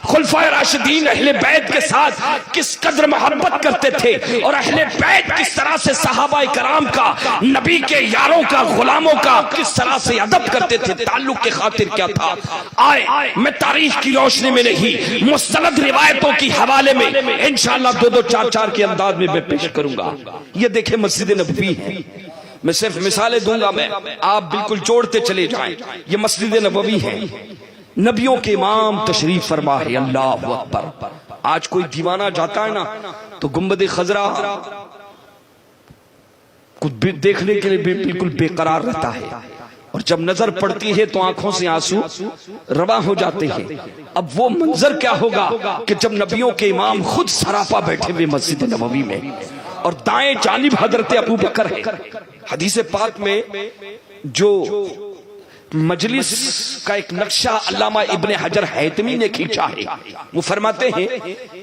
खुलफाए राशिदीन अहले बैत के साथ किस कदर मोहब्बत करते थे, और अहले बैत किस तरह से सहाबाए कराम का, नबी के यारों का, गुलामों का किस तरह से अदब करते थे, ताल्लुक के खातिर क्या था। आए मैं तारीख की रोशनी में नहीं, मुस्तनद रिवायतों की हवाले में इंशाअल्लाह 2-2, 4-4 के अंदाज में मैं पेश करूंगा। ये देखे मस्जिद नबवी है, मैं सिर्फ मिसालें दूंगा, मैं आप बिल्कुल जोड़ते चले जाएं। ये मस्जिद नबवी है, नबियों के इमाम तशरीफ फरमा है, अल्लाहु अकबर। आज कोई दीवाना जाता है ना तो गुंबद खजरा कुछ देखने के लिए बिल्कुल बेकरार रहता है, और जब नजर पड़ती है तो आंखों से आंसू रवा हो जाते हैं। अब वो मंजर क्या होगा कि जब नबियों के इमाम खुद सरापा बैठे हुए मस्जिद नबवी में, और दाएं जानिब हजरत अबू बकर है। हदीस पाक में जो मजलिस का एक नक्शा अल्लामा इब्ने हजर हैतमी ने खींचा है, वो फरमाते हैं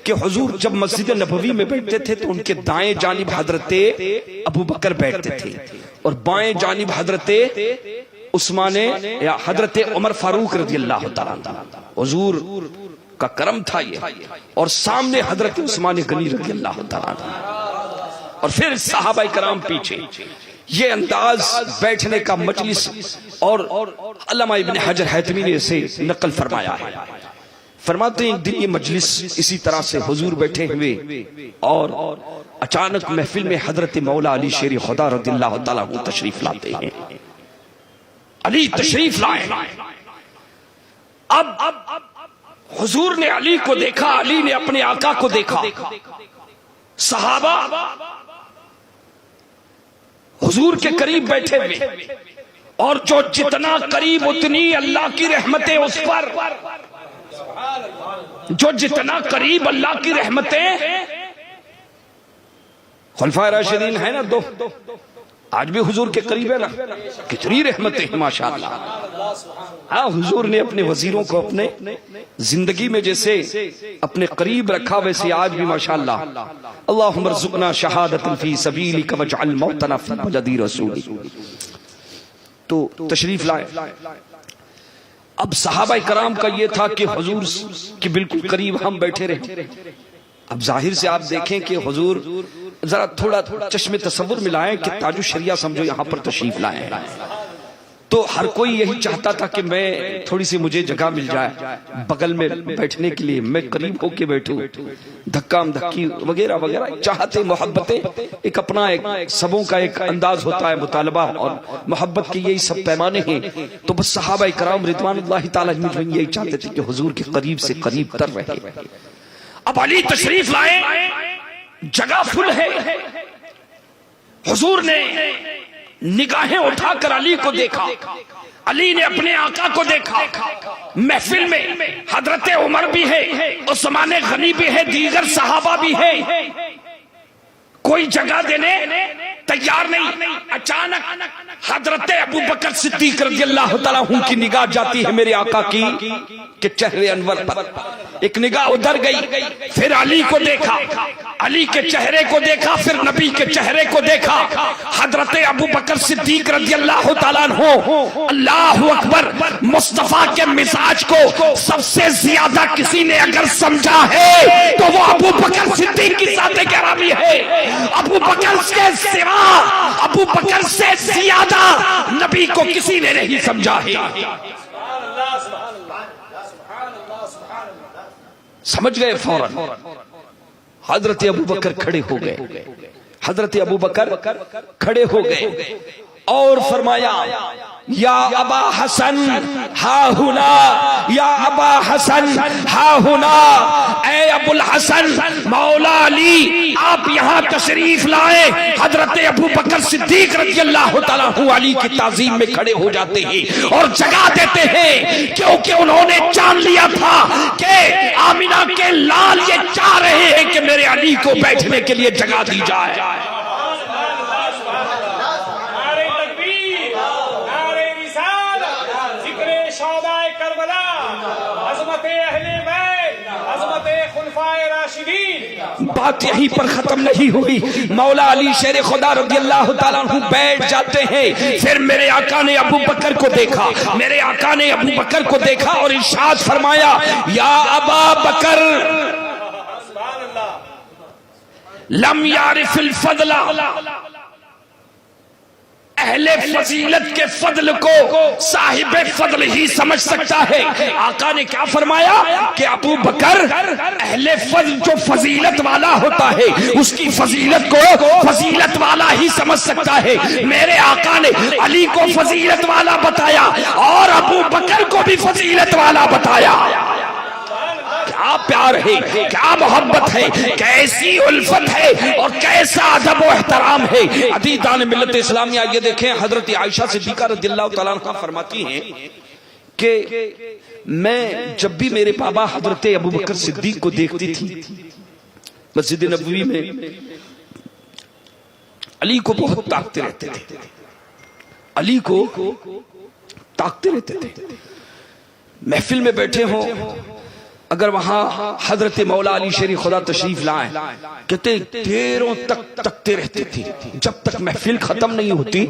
कि हुजूर जब मस्जिद नबवी में बैठते थे तो उनके दाएं जानिब हजरत अबू बकर बैठते थे, और बाएं जानिब हजरत उस्मान या हजरत उमर फारूक रज़ियल्लाहु तआला। हुजूर का करम था ये, और सामने हजरत उस्मान गनी रज़ियल्लाहु तआला, और फिर सहाबाए कराम पीछे। ये अंदाज बैठने का मजलिस और अल्लामा इब्ने हजर हैतमी ने इसे नकल फरमाया है। फरमाते हैं एक दिन ये मजलिस इसी तरह से हुजूर बैठे हुए, और अचानक महफिल में हजरत मौला अली शेर खुदा रज़ियल्लाहु तआला अन्हु तशरीफ लाते हैं। अली तशरीफ लाए। अब हुजूर ने अली को देखा, अली ने अपने आका को देखा। सहाबा हुजूर के करीब बैठे हुए, और जो जितना करीब उतनी अल्लाह की रहमतें उस पर, जो जितना करीब अल्लाह की रहमतें। खुलफाए राशिदीन है ना दो, आज भी हुजूर के करीब है ना, कितनी रहमतें हैं माशाअल्लाह। हाँ, हुजूर ने अपने वजीरों को अपने जिंदगी में जैसे अपने करीब रखा, वैसे आज भी माशाअल्लाह। अल्लाहुम्मा रज़ुक़ना शहादतन फी सबीलिक वजअल मौतना फी बलदी रसूलिक। तो तशरीफ लाए। अब सहाबा कराम का ये था कि हुजूर के बिल्कुल करीब हम बैठे रहे। अब जाहिर से आप देखें कि हुजूर जरा थोड़ा चश्मे तसव्वुर मिलाएं कि ताजु शरिया समझो यहाँ पर तशरीफ लाए हैं। तो हर कोई यही चाहता था कि मैं थोड़ी सी मुझे जगह मिल जाए बगल में बैठने के लिए, मैं करीब होके बैठूं, धक्का धक्की वगैरह वगैरह चाहते, मोहब्बतें एक अपना एक सबों का एक अंदाज होता है, मुतालबा और मोहब्बत के यही सब पैमाने हैं। तो बस सहाबा इकराम रिज़वानुल्लाहि ताला अलैहिम यही चाहते थे कि हुजूर के करीब से करीब तर रहे। अब अली तशरीफ लाए, जगह फुल है। हुजूर ने निगाहें उठाकर अली को देखा, अली ने अपने आका को देखा। महफिल में हजरत उमर भी है, उस्मान गनी भी है, दीगर सहाबा भी है, कोई जगह देने तैयार नहीं। अचानक हजरत अबू बकर सिद्दीक रज़ियल्लाहु तआला अन्हु की निगाह जाती है मेरे आका की के चेहरे अनवर पर। एक निगाह उधर गई, फिर अली को देखा, अली के चेहरे को देखा, फिर नबी के चेहरे को देखा। हजरत अबू बकर सिद्दीक रज़ियल्लाहु तआला अन्हु, अल्लाहु अकबर, मुस्तफा के मिजाज को सबसे ज्यादा किसी ने अगर समझा है तो वो अबू बकर सिद्दीक की ज़ात गिरामी है। अबू बकर के सिवा, अबू बकर से ज्यादा नबी को किसी ने नहीं समझा है। समझ गए फौरन। हजरत अबू बकर खड़े हो गए, हजरत अबू बकर खड़े हो गए और फरमाया, या अबा हसन हा हुना, या अबा हसन हा हुना, ए अबुल हसन मौला अली आप यहाँ तशरीफ लाए। हजरत अबू बकर सिद्दीक रज़ियल्लाहु तआला अन्हु अली की ताज़ीम में खड़े हो जाते हैं और जगा देते हैं, क्योंकि उन्होंने जान लिया था कि आमिना के लाल ये चाह रहे हैं कि मेरे अली को बैठने के लिए जगह दी जाए। बात यहीं पर खत्म नहीं हुई। मौला अली शेर खुदा रज़ियल्लाहु तआला अन्हु बैठ जाते हैं। फिर मेरे आका ने अबू बकर को देखा, मेरे आका ने अबू बकर को देखा और इरशाद फरमाया, या अबा बकर लम यारिफिल फज़ला, अहले फजीलत के फजल को साहिबे फजल ही समझ सकता है। आका ने क्या फरमाया कि अबू बकर अहले फजल जो फजीलत वाला होता है उसकी फजीलत को फजीलत वाला ही समझ सकता है। मेरे आका ने अली को फजीलत वाला बताया और अबू बकर को भी फजीलत वाला बताया। क्या प्यार है, क्या मोहब्बत है, कैसी उल्फत है और कैसा अदब व एहतराम है। अदीदान मिल्लत इस्लामिया ये देखें, हजरत आयशा सिद्दीका रज़ियल्लाहु तआला अन्हा फरमाती हैं कि मैं जब भी मेरे बाबा हजरत अबू बकर सिद्दीक को देखती थी मस्जिद नबवी में, अली को बहुत ताकते रहते थे, अली को ताकते रहते थे। महफिल में बैठे हों, अगर वहां हजरत मौला अली शेर खुदा तशरीफ लाए, कहते देरों तक तकते रहते थे जब तक महफिल खत्म नहीं होती।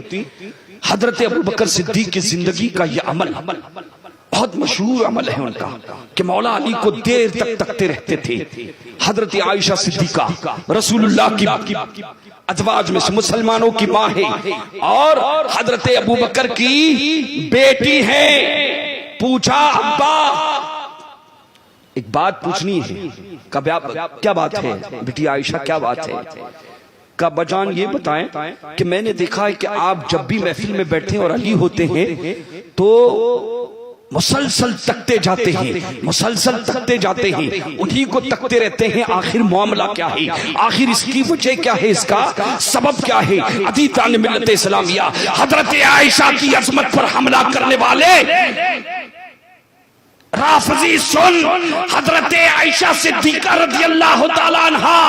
हजरत अबू बकर सिद्दीक की जिंदगी का यह अमल बहुत मशहूर अमल है उनका कि मौला अली को देर तक तकते रहते थे। हजरत आयशा सिद्दीका रसूलुल्लाह की अज़वाज में से मुसलमानों की माँ है और हजरत अबू बकर की बेटी है। पूछा, अब्बा एक बात पूछनी है। कब क्या बात है बेटी आयशा, क्या बात है? का बजान ये बताएं कि मैंने देखा है कि आप जब भी महफिल में बैठे और अली होते हैं तो मुसलसल तकते जाते हैं, मुसलसल तकते जाते हैं, उन्हीं को तकते रहते हैं। आखिर मामला क्या है, आखिर इसकी वजह क्या है, इसका सबब क्या है? अदीदान मिल्लत इस्लामिया, हजरत आयशा की अजमत पर हमला करने वाले राफजी सुन, हजरत आयशा सिद्दीका रज़ियल्लाहु तआला अन्हा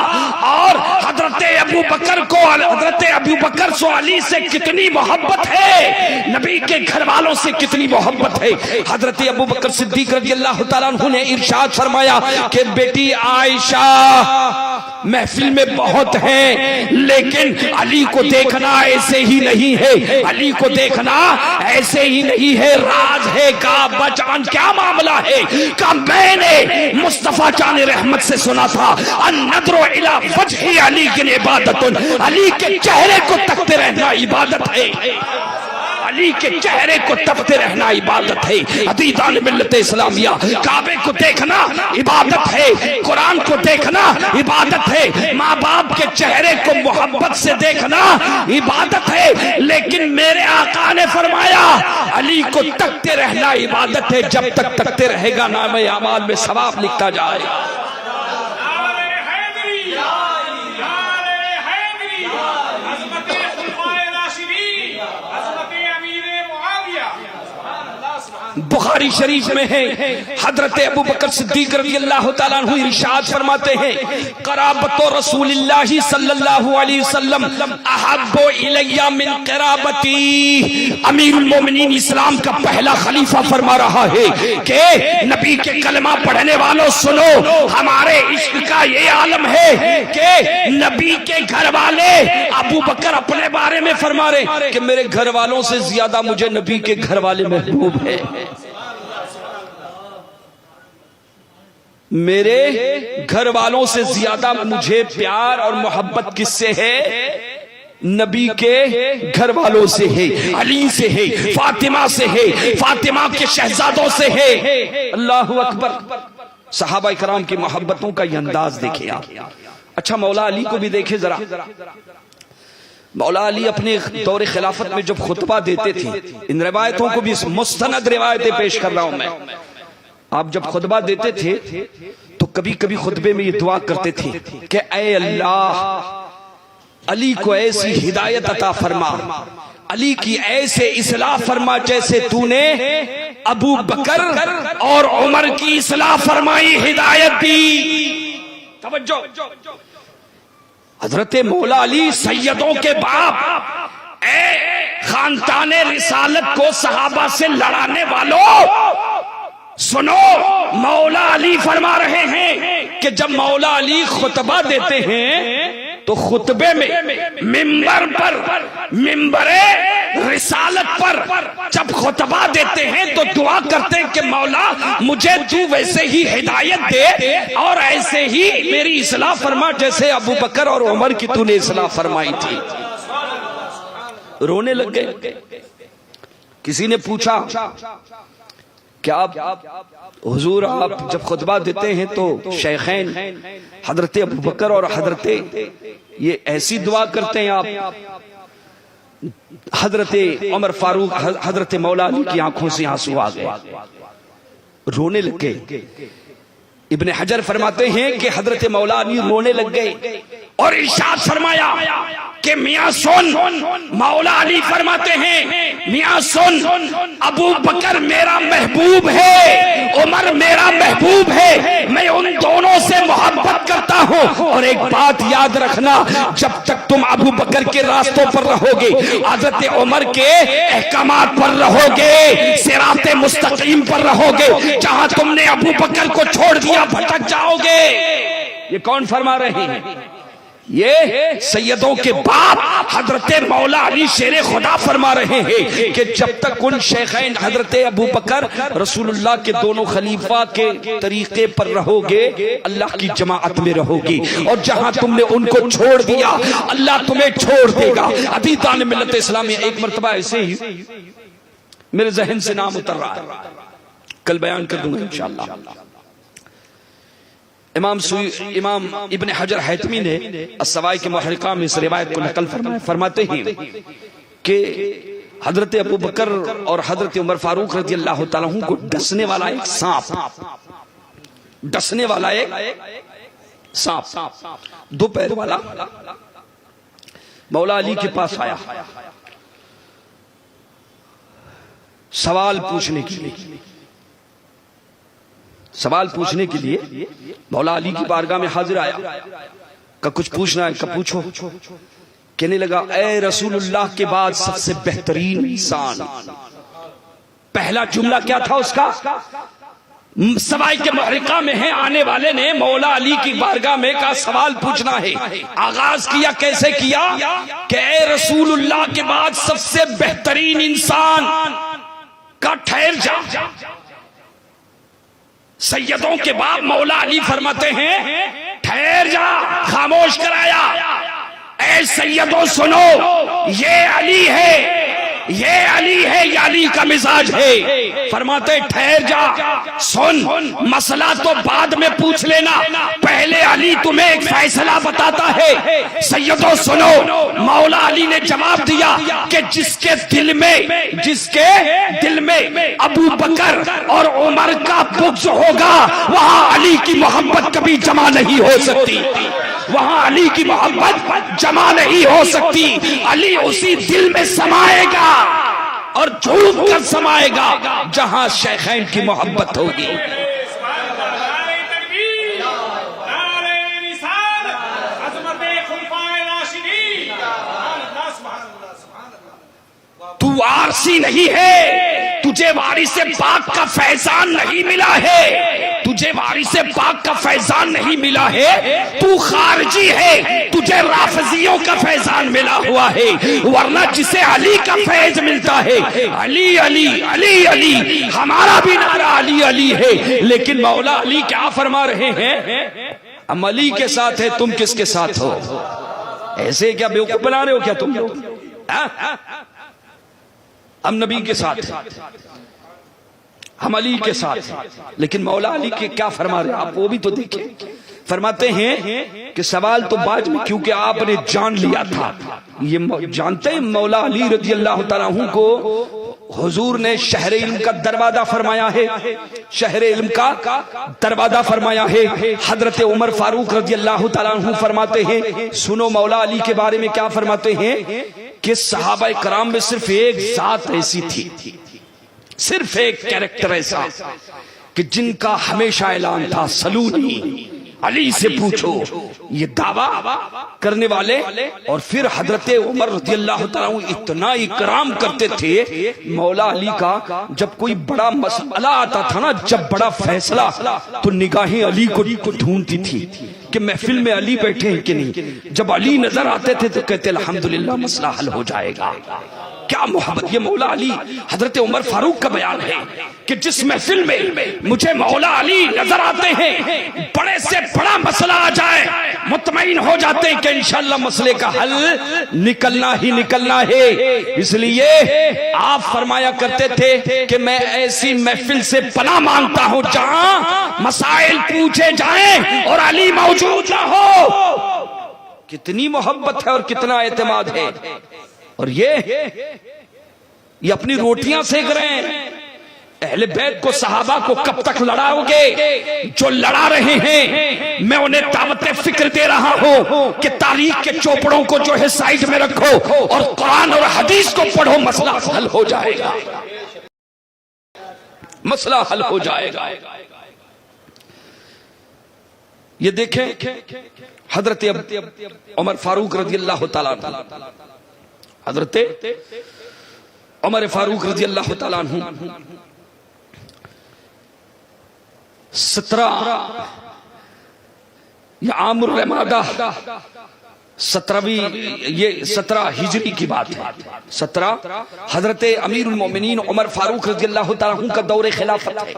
और हजरत अबू बकर को हजरत अबू बकर सो अली से कितनी मोहब्बत है, नबी के घर वालों से कितनी मोहब्बत है। हजरत अबू बकर सिद्दीक रज़ियल्लाहु तआला अन्हु ने इरशाद फरमाया कि बेटी आयशा महफिल में बहुत है, लेकिन अली को देखना ऐसे ही नहीं है, अली को देखना ऐसे ही नहीं है, राज है। का बचान क्या मामला है? का मैंने मुस्तफा जान रहमत से सुना था, अन्नदरो इला वजहि अली की इबादतुन, अली के चेहरे को तकते रहना इबादत है, अली के चेहरे को तपते रहना इबादत है। अदीदान मिल्लत इस्लामिया, काबे को देखना इबादत है, कुरान को देखना इबादत है, माँ बाप के चेहरे को मोहब्बत से देखना इबादत है। लेकिन मेरे आका ने फरमाया अली को तकते रहना इबादत है, जब तक तकते रहेगा नाम अमाल में सवाब लिखता जाएगा। बुखारी शरीफ में है, हजरत अबू बकर सिद्दीक रज़ियल्लाहु तआला अन्हु इरशाद फरमाते हैं, क़राबतो रसूलिल्लाहि सल्लल्लाहु अलैहि वसल्लम अहब्बु इलैया मिन क़राबती। अमीरुल मोमिनीन इस्लाम का पहला खलीफा फरमा रहा है कि नबी के कलमा पढ़ने वालों सुनो, हमारे इश्क का ये आलम है कि नबी के घर वाले अबू बकर अपने बारे में फरमा रहे कि मेरे घर वालों से ज्यादा मुझे नबी के घर वाले महबूब है। मेरे घर वालों से ज्यादा मुझे प्यार और मोहब्बत किससे है? नबी के घर वालों से है, अली से है, फातिमा से है, फातिमा के शहजादों से है। अल्लाहु अकबर। सहाबा इकराम की मोहब्बतों का ये अंदाज देखे आप। अच्छा, मौला अली को भी देखे जरा। मौला अली अपने दौरे खिलाफत में जब खुतबा देते थे, इन रिवायतों को भी मुस्तनद रिवायतें पेश कर रहा हूं मैं। आप जब खुतबा देते थे तो कभी कभी खुतबे में ये दुआ करते थे कि ऐ अल्लाह अली को ऐसी हिदायत अता फरमा, अली की ऐसे इस्लाह फरमा जैसे तूने अबू बकर और उमर की इस्लाह फरमाई, हिदायत दी। तवज्जो, हजरत मौला अली सैयदों के बाप, खानदाने रिसालत को सहाबा से लड़ाने वालों सुनो, मौला अली फरमा रहे हैं कि जब मौला अली खुतबा देते हैं तो खुतबे में मिंबर पर, मिंबरे रिसालत पर जब खुतबा देते हैं तो दुआ करते हैं कि मौला मुझे तू वैसे ही हिदायत दे और ऐसे ही मेरी इस्लाह फरमा जैसे अबू बकर और उमर की तूने इस्लाह फरमाई थी। रोने लग गए। किसी ने पूछा क्या हुजूर आप जब खुतबा देते हैं तो शेखैन हजरत अबू बकर और हजरत ये ऐसी दुआ करते हैं आप? हजरत उमर फारूक, हजरत मौला अली की आंखों से आंसू आ गए, रोने लगे। इब्ने हजर फरमाते हैं कि हजरत मौला अली रोने लग गए और इरशाद फरमाया कि मियां सुन, मौला अली फरमाते हैं मियां सुन, अबू बकर मेरा महबूब है, उमर मेरा महबूब है, मैं उन दोनों से मोहब्बत करता हूं। और एक बात याद रखना, जब तक तुम अबू बकर के रास्तों पर रहोगे, हजरत उमर के अहकामात पर रहोगे, सिराते मुस्तकीम पर रहोगे, जहां तुमने अबू बकर को छोड़ दिया भटक जाओगे। ये कौन फरमा रहे हैं? ये सैयदों के बाप हजरत मौला अली शेर खुदा फरमा रहे हैं कि जब तक उन शेखैन हजरत अबू बकर रसूलुल्लाह के दोनों खलीफा के तरीके पर रहोगे, अल्लाह की जमाअत में रहोगे, और जहां तुमने उनको छोड़ दिया अल्लाह तुम्हें छोड़ देगा। अभी तान मिल्लत इस्लामी एक मरतबा ऐसे ही मेरे जहन से नाम उतर रहा है, कल बयान कर दूंगा इंशाअल्लाह। इमाम इब्ने हजर हैतमी ने अस्सवाई के मुहर्रिका में इस रिवायत को नकल फरमाते हैं कि हजरत अबू बकर और हजरत उमर फारूक रज़ियल्लाहु तआला अन्हु को डसने वाला एक सांप, डसने वाला एक सांप, दो पैर वाला मौला अली के पास आया सवाल पूछने के लिए। सवाल पूछने के लिए मौला अली की बारगाह में हाजिर आया का कुछ पूछना है? का पूछो। कहने लगा, ए रसूलुल्लाह के बाद सबसे बेहतरीन इंसान। पहला जुमला क्या था उसका? सवाई के महरिका में है, आने वाले ने मौला अली की बारगाह में का सवाल पूछना है। आगाज किया, कैसे किया? कि ए रसूलुल्लाह के बाद सबसे बेहतरीन इंसान का ठहर जा। सैयदों के बाप मौला अली फरमाते हैं, ठहर जा, खामोश कराया। ऐ सैयदों सुनो, ये अली है, ये अली है, ये अली का मिजाज है। फरमाते ठहर जा, सुन, मसला तो बाद में पूछ लेना, पहले अली तुम्हें एक फैसला बताता है। सैयदों सुनो, मौला अली ने जवाब दिया कि जिसके दिल में अबू बकर और उमर का बुग़्ज़ होगा, वहां अली की मोहब्बत कभी जमा नहीं हो सकती। वहां अली की मोहब्बत जमा नहीं हो सकती। अली उसी दिल में समाएगा और झूठ कर समाएगा जहां शेखैन की मोहब्बत होगी। तू आरसी नहीं है, तुझे वारिस पाक का फैजान नहीं मिला है, तुझे वारिस पाक का फैजान नहीं मिला है, तू खारजी है, तुझे राफजियों का फैजान मिला हुआ है। वरना जिसे अली का फैज मिलता है, अली अली अली अली, हमारा भी नारा अली अली है। लेकिन मौला अली क्या फरमा रहे हैं? हम अली के साथ है, तुम किसके साथ हो? ऐसे क्या बेवकूफ बना रहे हो क्या तुम लोग? हम नबी के साथ हैं, हम अली के साथ हैं। लेकिन मौला अली के क्या फरमा रहे हैं आप वो भी तो देखें। फरमाते हैं कि सवाल तो बाद में, क्योंकि आपने जान लिया था। ये जानते हैं मौला अली रज़ी अल्लाह तआला अन्हु को हुजूर ने शहर इल्म का दरवाजा फरमाया है, शहर इल्म का दरवाजा फरमाया है। हजरत उमर फारूक रज़ी अल्लाह तआला अन्हु फरमाते हैं, सुनो मौला अली के बारे में क्या फरमाते हैं कि सहाबा कराम में सिर्फ एक जात ऐसी थी, सिर्फ एक कैरेक्टर ऐसा कि जिनका हमेशा ऐलान था, सलूनी, अली से पूछो, ये दावा करने वाले। और फिर हजरत उमर रज़ियल्लाहु तआला अन्हु इतना इकराम करते थे मौला अली का, जब कोई बड़ा मसला आता था ना, जब बड़ा फैसला, तो निगाहें अली को ढूंढती थी कि महफिल में अली बैठे हैं कि नहीं। जब अली नजर आते थे तो कहते अल्हम्दुलिल्लाह मसला हल हो जाएगा। क्या मोहब्बत! ये मौला अली हजरत उमर फारूक का बयान है कि जिस महफिल में मुझे मौला अली नजर आते हैं, बड़े से बड़ा मसला आ जाए, मुतमईन हो जाते हैं कि इंशाअल्लाह मसले का हल निकलना ही निकलना है। इसलिए आप फरमाया करते थे कि मैं ऐसी महफिल से पनाह मांगता हूं जहां मसाइल पूछे जाएं और अली मौजूद ना हो। कितनी मोहब्बत है और कितना एतमाद है। और ये अपनी रोटियां सेक रहे हैं। अहले बैत को, सहाबा को कब तक लड़ाओगे? जो लड़ा रहे हैं मैं उन्हें दावत फिक्र दे रहा हूं कि तारीख के चोपड़ों को जो है साइड में रखो और कुरान और हदीस को पढ़ो, मसला हल हो जाएगा, मसला हल हो जाएगा। ये देखें हजरत उमर फारूक रज़ियल्लाहु तआला अन्हु, हजरत उमर फारूक रज़ियल्लाहु तआला अन्हु 17 या आमुर रमादा 17वीं, ये 17 हिजरी की बात है। 17 हजरत अमीरुल मोमिनीन उमर फारूक रज़ियल्लाहु तआला अन्हु का दौरे खिलाफत है।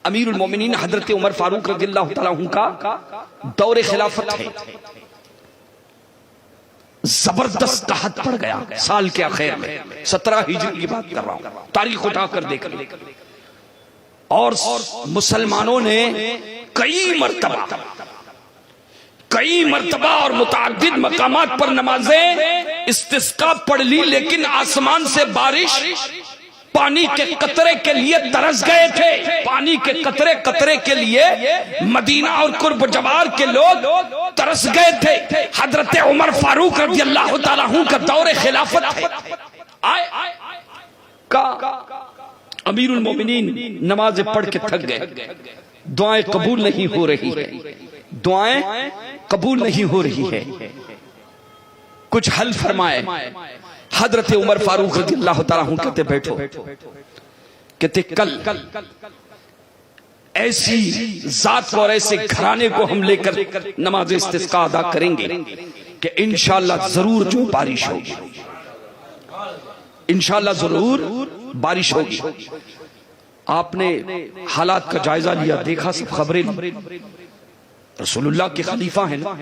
अमीरुल मोमिनीन हजरत उमर फारूक रज़ियल्लाहु तआला अन्हु का दौरे खिलाफत है। जबरदस्त कहत पड़ गया साल के आखिर में, 17 हिजरी की बात कर रहा हूं, तारीख उठाकर देख लो। और मुसलमानों ने कई मर्तबा और मुताद्दिद मकामात पर नमाजें इस्तिस्का पढ़ ली, लेकिन आसमान से बारिश पानी के कतरे के लिए तरस गए थे। पानी के कतरे के लिए मदीना और कुर्ब जवार के लोग तरस गए थे। हजरत उमर फारूक रज़ियल्लाहु तआला अन्हु का दौरे खिलाफत है। अमीरुल मोमिनीन नमाज़ें पढ़ के थक गए, दुआएं कबूल नहीं हो रही है। दुआएं कबूल नहीं हो रही है, कुछ हल फरमाए। हजरत उमर फारूक रज़ियल्लाहु ताला अन्हु कहते बैठो, कहते कल ऐसी जात और ऐसे घराने को हम लेकर नमाज इस्तिस्का अदा करेंगे कि इंशाअल्लाह जरूर जो बारिश होगी, इंशाअल्लाह जरूर बारिश होगी। आपने हालात का जायजा लिया, देखा, सब खबरें, रसूलुल्लाह के खलीफा हैं ना,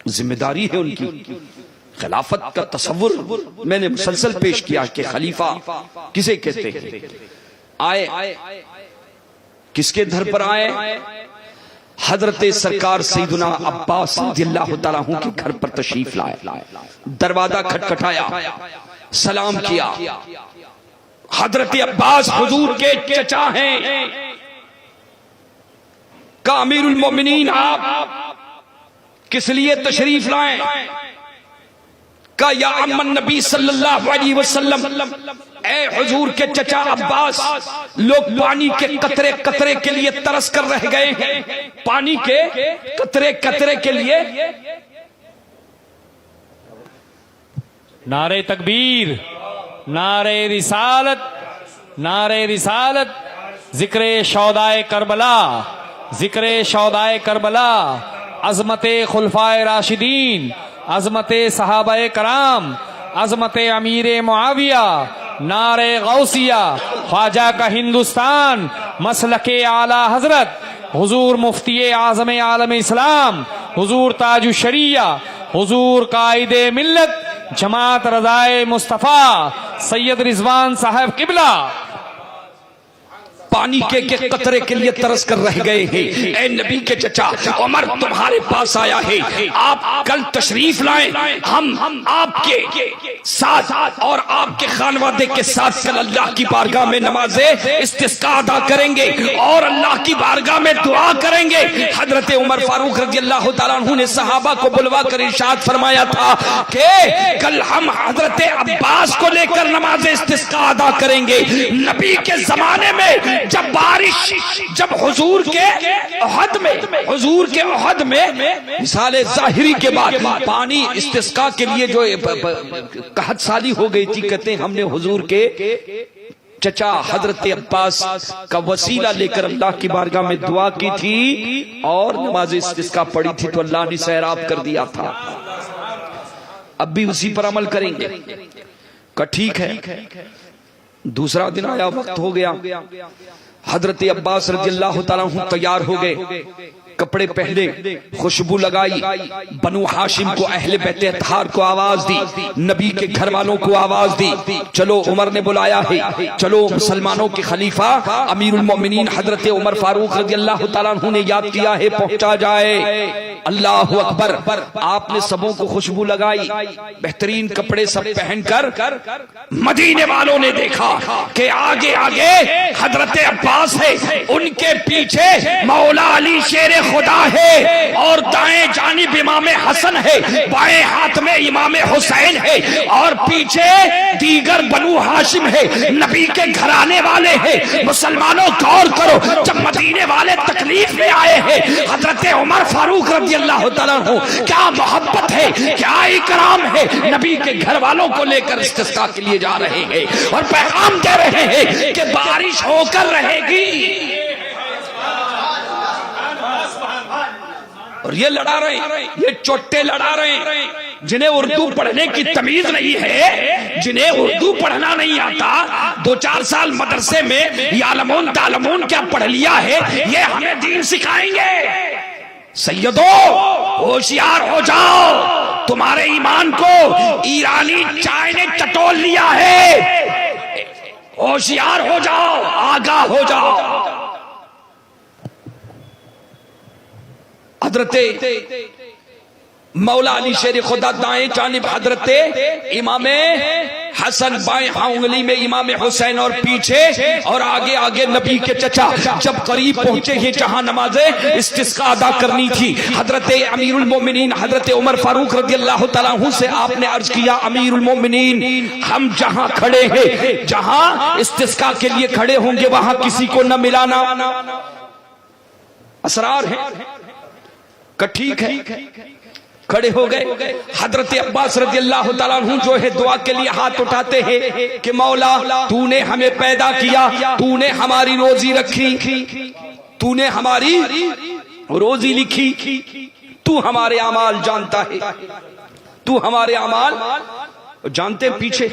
जिम्मेदारी है उनकी। खिलाफत का तसव्वुर मैंने मुसलसल पेश किया कि खलीफा किसे कहते हैं। आए, किसके घर पर आए? हजरत सरकार सैयदना अब्बास रज़ियल्लाहु ताला अन्हु के घर पर तशरीफ लाए। दरवाजा खटखटाया, सलाम किया। हजरत अब्बास हुजूर के चचा हैं। का अमीरुल मोमिनीन आप किस लिए तशरीफ लाए? का या अम्मन नबी सल्लल्लाहु अलैहि वसल्लम, ए हुजूर के चचा अब्बास, लोग पानी के कतरे कतरे के लिए तरस कर रह गए हैं, पानी के कतरे कतरे के लिए। नारे तकबीर, नारे रिसालत, नारे रिसालत, जिक्रे शौदाए करबला, जिक्रे शौदाए करबला, अजमते खुलफाए राशिदीन, अजमते सहाबाए कराम, अजमते अमीरे मुआविया, नारे गौसिया, ख्वाजा का हिंदुस्तान, मसलके आला हजरत, हुजूर मुफ्ती आजम आलम इस्लाम, हुजूर ताजु शरिया, हुजूर कायदे मिल्लत, जमात रजाए मुस्तफा सैयद रिजवान साहब किबला पानी के कतरे के लिए तरस कर रह गए हैं। ए नबी के चचा उमर तुम्हारे पास आया है, आप कल तशरीफ लाएं, हम आपके साथ और आपके खानवादे के साथ कल अल्लाह की बारगाह में नमाज़े इस्तिस्का अदा करेंगे और अल्लाह की बारगाह में दुआ करेंगे। हजरत उमर फारूक रज़ियल्लाहु ताला अन्हु ने सहाबा को बुलवा कर इरशाद फरमाया था कि कल हम हजरत अब्बास को लेकर नमाज़े इस्तिस्का अदा करेंगे। नबी के जमाने में जब बारिश, जब हुजूर के उहद में मिसाले जाहिरी के बाद पानी इस्तिस्का के लिए जो कहत साली हो गई थी, कहते हैं हमने हुजूर के चचा हजरत अब्बास का वसीला लेकर अल्लाह की बारगाह में दुआ की थी और नमाज इस्तिस्का पढ़ी थी तो अल्लाह ने सैराब कर दिया था। अब भी उसी पर अमल करेंगे। का ठीक है। दूसरा दिन आया, वक्त हो गया, हजरत अब्बास रज़ियल्लाहु ताला अन्हु तैयार हो गए, कपड़े पहने, खुशबू लगाई, बनु हाशिम को, अहले बैत अतहार को आवाज दी, नबी के घर वालों को आवाज दी, चलो उमर ने बुलाया है, चलो मुसलमानों के खलीफा अमीरुल मोमिनीन हजरत उमर फारूक रज़ियल्लाहु ताला अन्हु ने याद किया है, पहुंचा जाए। अल्लाहु अकबर। आपने सबों को खुशबू लगाई, बेहतरीन कपड़े सब पहनकर मदीने वालों ने देखा कि आगे आगे हजरत अब्बास है, उनके पीछे मौला अली शेर खुदा है और दाएं जानिब इमाम हसन है, बाएं हाथ में इमाम हुसैन है और पीछे दीगर बनु हाशिम है, नबी के घराने वाले हैं। मुसलमानों गौर करो, जब मदीने वाले तकलीफ में आए हैं, हजरत उमर फारूक रज़ियल्लाहु ताला अन्हु, क्या मोहब्बत है, क्या इकराम है, नबी के घर वालों को लेकर इस्तिस्का के लिए जा रहे हैं और पैगाम दे रहे हैं कि बारिश होकर रहेगी। और ये लड़ा रहे हैं, ये चोटे लड़ा रहे हैं जिन्हें उर्दू पढ़ने की तमीज नहीं है, जिन्हें उर्दू पढ़ना नहीं आता, 2-4 साल मदरसे में यालमून तालमून क्या पढ़ लिया है, ये हमें दीन सिखाएंगे। सैयदो होशियार हो जाओ, तुम्हारे ईमान को ईरानी चाय ने टटोल लिया है। होशियार हो जाओ, आगाह हो जाओ। हजरत मौला अली शेर खुदा दाएं जानिब हजरत इमाम हसन, बाएं उंगली में इमाम हुसैन और पीछे और आगे आगे नबी के चचा। जब करीब पहुंचे हैं जहां नमाज़े इस्तिस्का अदा करनी थी, हजरत अमीरुल मोमिनीन हजरत उमर फारूक रज़ियल्लाहु ताला अन्हु से आपने अर्ज किया, अमीरुल मोमिनीन हम जहां खड़े हैं, जहां इस्तिस्का के लिए खड़े होंगे वहां किसी को न मिलाना। असरार है, ठीक है, खड़े हो गए। हजरत अब्बास रज़ी अल्लाह तआला अन्हु जो है दुआ के लिए हाथ उठाते हैं कि मौला तूने हमें पैदा किया, तूने हमारी रोजी रखी, तूने हमारी रोजी लिखी, तू हमारे अमाल जानता है, तू हमारे अमाल जानते हैं। पीछे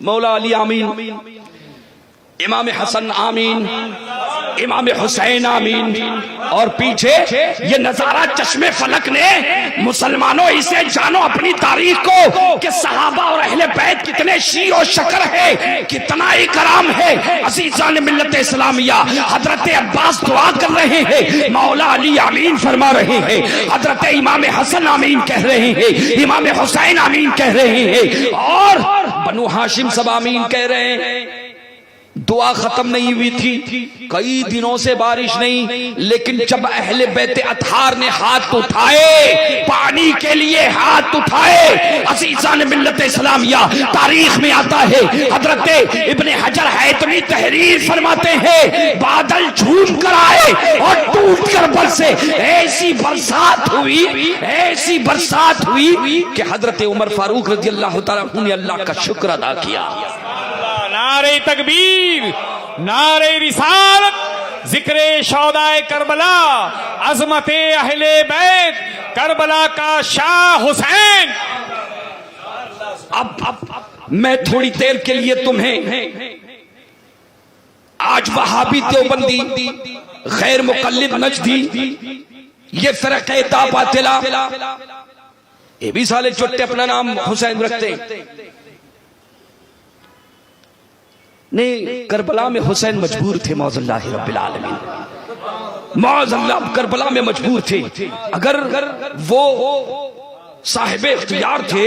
मौला अली आमीन, इमाम हसन आमीन, इमाम हुसैन आमीन, और पीछे ये नजारा चश्मे फलक ने मुसलमानों इसे जानो अपनी तारीख को कि सहाबा और अहले बैत कितने शी और शकर है, कितना इकराम है। अज़ीज़ान मिल्लत इस्लामिया हजरत अब्बास दुआ कर रहे हैं, मौला अली आमीन फरमा रहे हैं, हजरत इमाम हसन आमीन कह रहे हैं, इमाम हुसैन आमीन कह रहे हैं, और बनु हाशिम सब आमीन कह रहे हैं। दुआ खत्म नहीं हुई थी, कई दिनों से बारिश नहीं, लेकिन जब अहले बैत अतहार ने हाथ उठाए, पानी के लिए हाथ उठाए, अज़ीज़ान मिल्लत इस्लामिया तारीख में आता है, हजरत इब्ने हजर हैतमी तहरीर फरमाते हैं, बादल झूम कर आए और टूट कर बरसे। ऐसी बरसात हुई, ऐसी बरसात हुई कि हजरत उमर फारूक रज़ी अल्लाह तआला अन्हु ने अल्लाह का शुक्र अदा किया। नारे तकबीर, नारे रिसालत, जिक्रे शौदाए करबला, अजमते अहले बैत, करबला का शाह हुसैन। अब मैं थोड़ी देर के लिए तुम्हें आज वहाबी देवबंदी गैर मुकल्लिद नजदी ये फरक़े दाबातिला, ये भी साले चुट्टे अपना नाम हुसैन रखते नहीं, करबला में हुसैन मजबूर थे, मौज़ल्लाहि रब्बिल आलमीन, मौज़ल्लाह करबला में मजबूर थे। अगर वो साहिब इख्तियार थे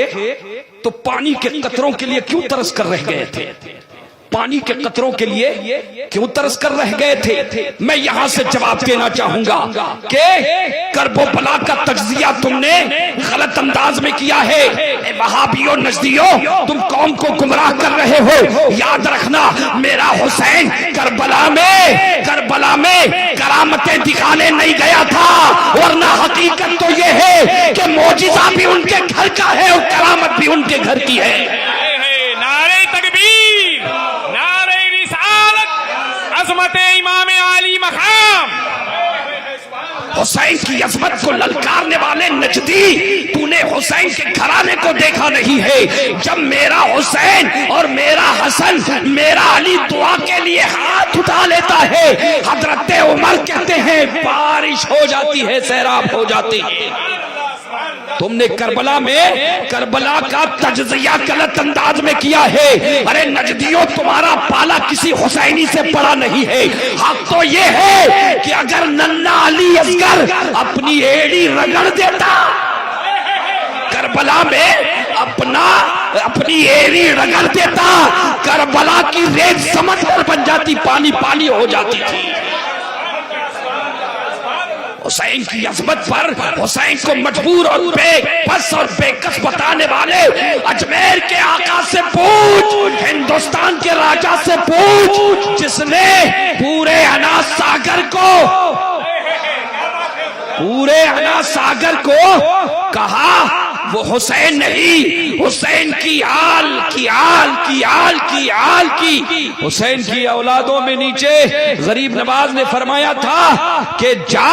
तो पानी के कतरों के लिए क्यों तरस कर रह गए थे, पानी के कतरों के लिए क्यों तरस कर रह गए थे। मैं यहां से जवाब देना चाहूंगा कि करबला का तज्जिया तुमने गलत अंदाज में किया है। वहाबियों नजदियों, तुम कौम को गुमराह कर रहे हो। याद रखना, मेरा हुसैन करबला में करामतें दिखाने नहीं गया था, वरना हकीकत तो यह है कि मौजिज़ा भी उनके घर का है और करामत भी उनके घर की है। नारे तकबीर, नारे रिसालत, अज़मत इमाम आली मकाम, हुसैन की अज़मत को ललकारने वाले नजदी, तूने हुसैन के घराने को देखा नहीं है। जब मेरा हुसैन और मेरा हसन, मेरा अली दुआ के लिए हाथ उठा लेता है, हजरत उमर कहते हैं बारिश हो जाती है, सैराब हो जाती है। तुमने करबला का तज्जिया गलत अंदाज में किया है। अरे नजदियों, तुम्हारा पाला किसी हुसैनी से पड़ा नहीं है। हक तो ये है कि अगर नन्ना अली असगर अपनी एड़ी रगड़ देता करबला में, अपनी एड़ी रगड़ देता, करबला की रेत समंदर बन जाती, पानी पानी हो जाती थी। हुसैन की अज़मत पर हुसैन को मजबूर और बेबस और बेकस बताने वाले अजमेर के आका से पूछ, हिंदुस्तान के राजा से पूछ, जिसने पूरे अनाज सागर को कहा वो हुसैन नहीं, हुसैन की आल की हुसैन की औलादों में नीचे गरीब नवाज ने फरमाया था कि जा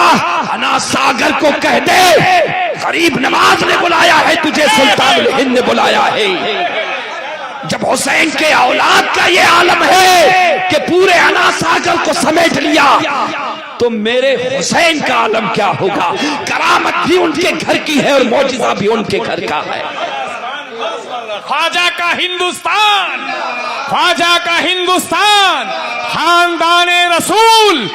अना सागर को कह दे, गरीब नवाज ने बुलाया है तुझे, सुल्तान हिंद ने बुलाया है। जब हुसैन के औलाद का ये आलम है कि पूरे अना सागर को समेट लिया, तो मेरे हुसैन का आलम क्या होगा। करामत भी उनके घर की है और मौजिज़ा भी उनके घर का है। ख्वाजा का हिंदुस्तान, ख्वाजा का हिंदुस्तान, खानदाने रसूल।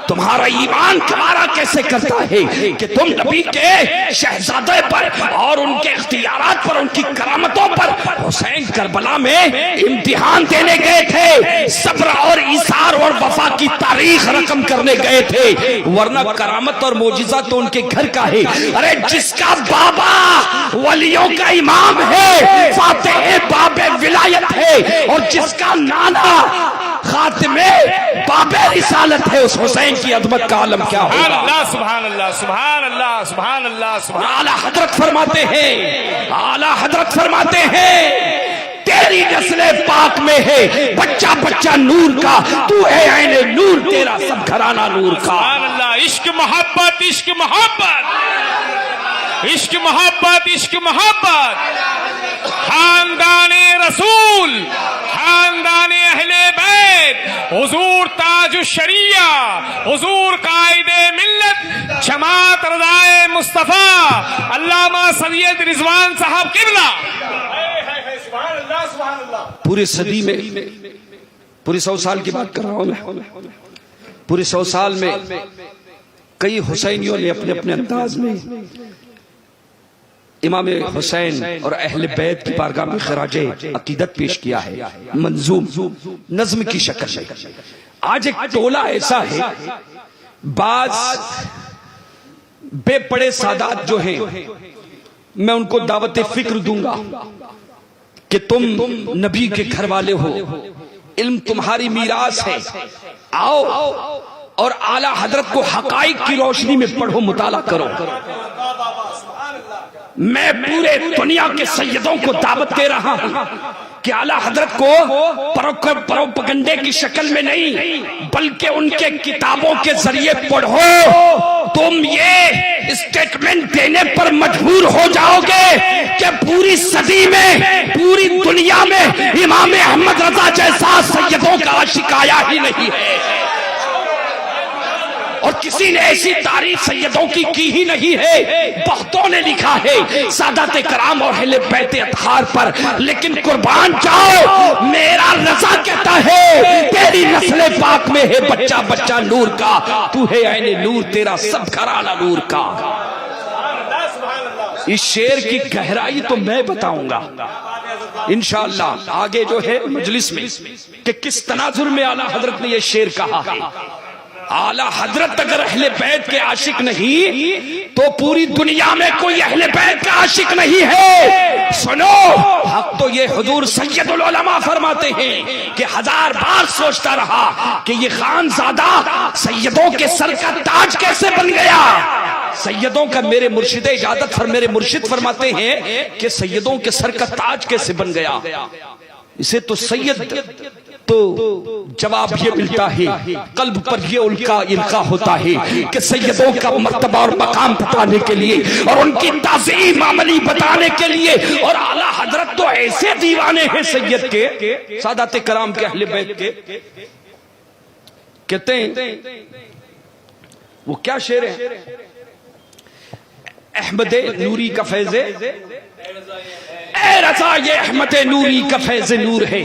तुम्हारा ईमान तुम्हारा कैसे करता है कि तुम नबी के शहजादे पर और उनके इख्तियारात पर, उनकी करामतों पर हुसैन करबला में इम्तिहान देने गए थे, सब्र और इसार और वफा की तारीख रकम करने गए थे, वरना करामत और मौजिज़ा तो उनके घर का है। अरे जिसका बाबा वलियों का इमाम है, फातिह बाबे विलायत है, और जिसका नाना खातिमे बाबे रिसालत है, उस हुसैन की अजमत का आलम क्या सुभान होगा। अल्लाह सुभान अल्लाह सुभान अल्लाह सुभान अल्लाह और सुभान आला हजरत फरमाते हैं, आला हजरत फरमाते हैं, तेरी नस्ले पाक में है बच्चा बच्चा नूर का, तू है ऐने नूर, तेरा सब घराना नूर का। सुभान अल्लाह। इश्क मोहब्बत इश्क मोहब्बत इश्क मोहब्बत इश्क मोहब्बत। खानदाने रसूल, खानदाने अहले बैत, हुजूर ताजुश शरिया, हुजूर कायदे मिल्लत, जमात रज़ाए मुस्तफा अल्लामा सैयद रिजवान साहब किबला। सुभान अल्लाह सुभान अल्लाह। पूरे सदी में, पूरे 100 साल की बात कर रहा हूं मैं, पूरे 100 साल में कई हुसैनियों ने अपने अपने अंदाज में इमाम हुसैन और अहले बैत की बारगाह में खराजे अकीदत पेश किया है, मंजूम नज्म की शक्ल में। आज एक टोला ऐसा है, बाज बेपड़े सादात जो हैं, मैं उनको दावत फिक्र दूंगा कि तुम नबी के घर वाले हो, इल्म तुम्हारी मीरास है, आओ और आला हजरत को हकाइक की रोशनी में पढ़ो, मुताला करो। मैं पूरे दुनिया के सैयदों को दावत दे रहा हूं कि आला हजरत को प्रोपगंडे की शक्ल में नहीं, बल्कि उनके किताबों के जरिए पढ़ो। तुम ये स्टेटमेंट देने पर मजबूर हो जाओगे कि पूरी सदी में, पूरी दुनिया में इमाम अहमद रजा जैसा सैयदों का आशिक आया ही नहीं है, और किसी ने ऐसी तारीफ सैयदों की ही नहीं है। बहुतों ने लिखा है सादात कराम और अहले बैत अतहार पर, लेकिन कुर्बान जाओ, मेरा रजा कहता है तेरी नस्ले पाक में है बच्चा बच्चा नूर का, तू है ऐने नूर, तेरा सब घराना नूर का। इस शेर की गहराई तो मैं बताऊंगा इंशाअल्लाह आगे जो है मजलिस में, कि किस तनाजुर में आला हजरत ने यह शेर कहा है। आला हजरत अगर अहले बैत के आशिक नहीं तो पूरी दुनिया में कोई अहले बैत का आशिक नहीं है। सुनो, हक तो ये हुजूर सैयदुल उलमा फरमाते हैं कि 1000 बार सोचता रहा कि ये खानजादा सैयदों के सर का ताज कैसे बन गया। सैयदों का मेरे मुर्शिद इजाजत पर मेरे मुर्शिद फरमाते हैं कि सैयदों के सर का ताज कैसे बन गया। इसे तो सैयद तो जवाब ये मिलता है, कल्ब पर ये उल्का इल्का होता है कि सैयदों का मर्तबा और मकाम बताने के लिए और उनकी ताज़ीम अमली बताने के लिए, और आला हजरत तो ऐसे दीवाने हैं सैयद के, सादात कराम के, अहले बैत के। कहते हैं वो क्या शेर है, अहमदे नूरी का फैज़े ए रज़ा, ये अहमद नूरी का फैज़ नूर है।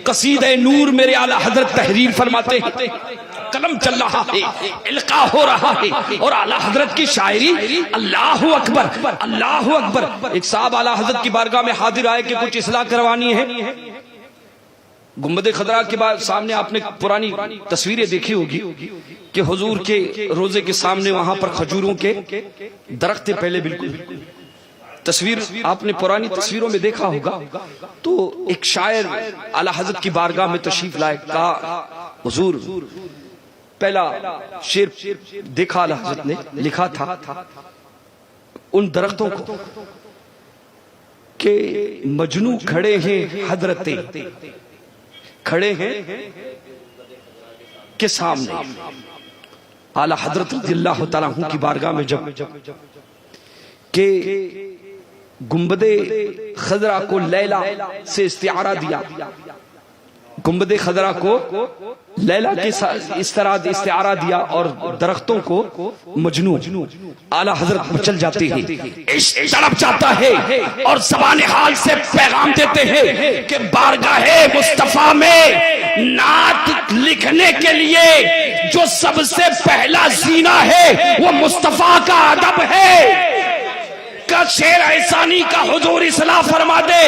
कसीदे नूर मेरे आला हजरत तहरीर फरमाते हैं, कलम चल रहा है, इल्का हो रहा है, और आला हजरत की शायरी अल्लाहु अकबर अल्लाहु अकबर। एक साहब आला हजरत की बारगाह में हाजिर आए कि कुछ इस्लाह करवानी है। गुंबद खदरा के बाद सामने आपने पुरानी तस्वीरें देखी होगी कि हुजूर के रोजे के सामने वहां पर खजूरों के दरख्त थे पहले, बिल्कुल तस्वीर आपने पुरानी तस्वीरों में देखा होगा। तो एक शायर आला हजरत की बारगाह में तशरीफ लाए, कहा हुजूर, पहला शेर देखा आला हजरत ने, लिखा था उन दरख्तों को कि मजनू खड़े हैं हजरते, खड़े हैं के सामने। आला हजरत रज़ियल्लाहु तआला अन्हु की बारगाह में जब के गुंबदे खजरा को लैला से इस्तिआरा दिया, गुंबदे खजरा को लैला के इस तरह इस्तिआरा दिया और दरख्तों को मजनू, आला हजरत मचल जाते हैं, इश्क तड़प जाता है और ज़बान हाल से पैगाम देते हैं कि बारगाहे मुस्तफा में नात लिखने के लिए जो सबसे पहला जीना है वो मुस्तफा का अदब है। का शेर एहसानी का हुजूर इस्लाह फरमा दे,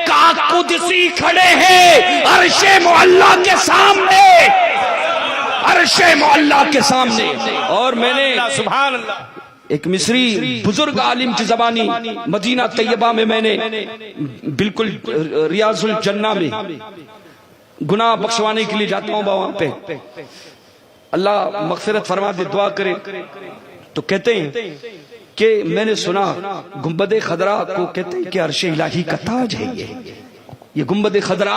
का कुदसी खड़े हैं अर्शे मुअल्ला के सामने, अर्शे मुअल्ला के सामने। और मैंने सुभान अल्लाह एक मिस्री बुजुर्ग आलिम की जबानी मदीना तैयबा में मैंने बिल्कुल रियाजुल जन्ना में गुनाह बख्शवाने के लिए जाता हूं वहां पे, अल्लाह मगफिरत फरमा दे, दुआ करे। तो कहते हैं कि मैंने सुना गुंबद खदरा को कहते हैं कि अर्श इलाही का ताज है ये गुंबद खदरा।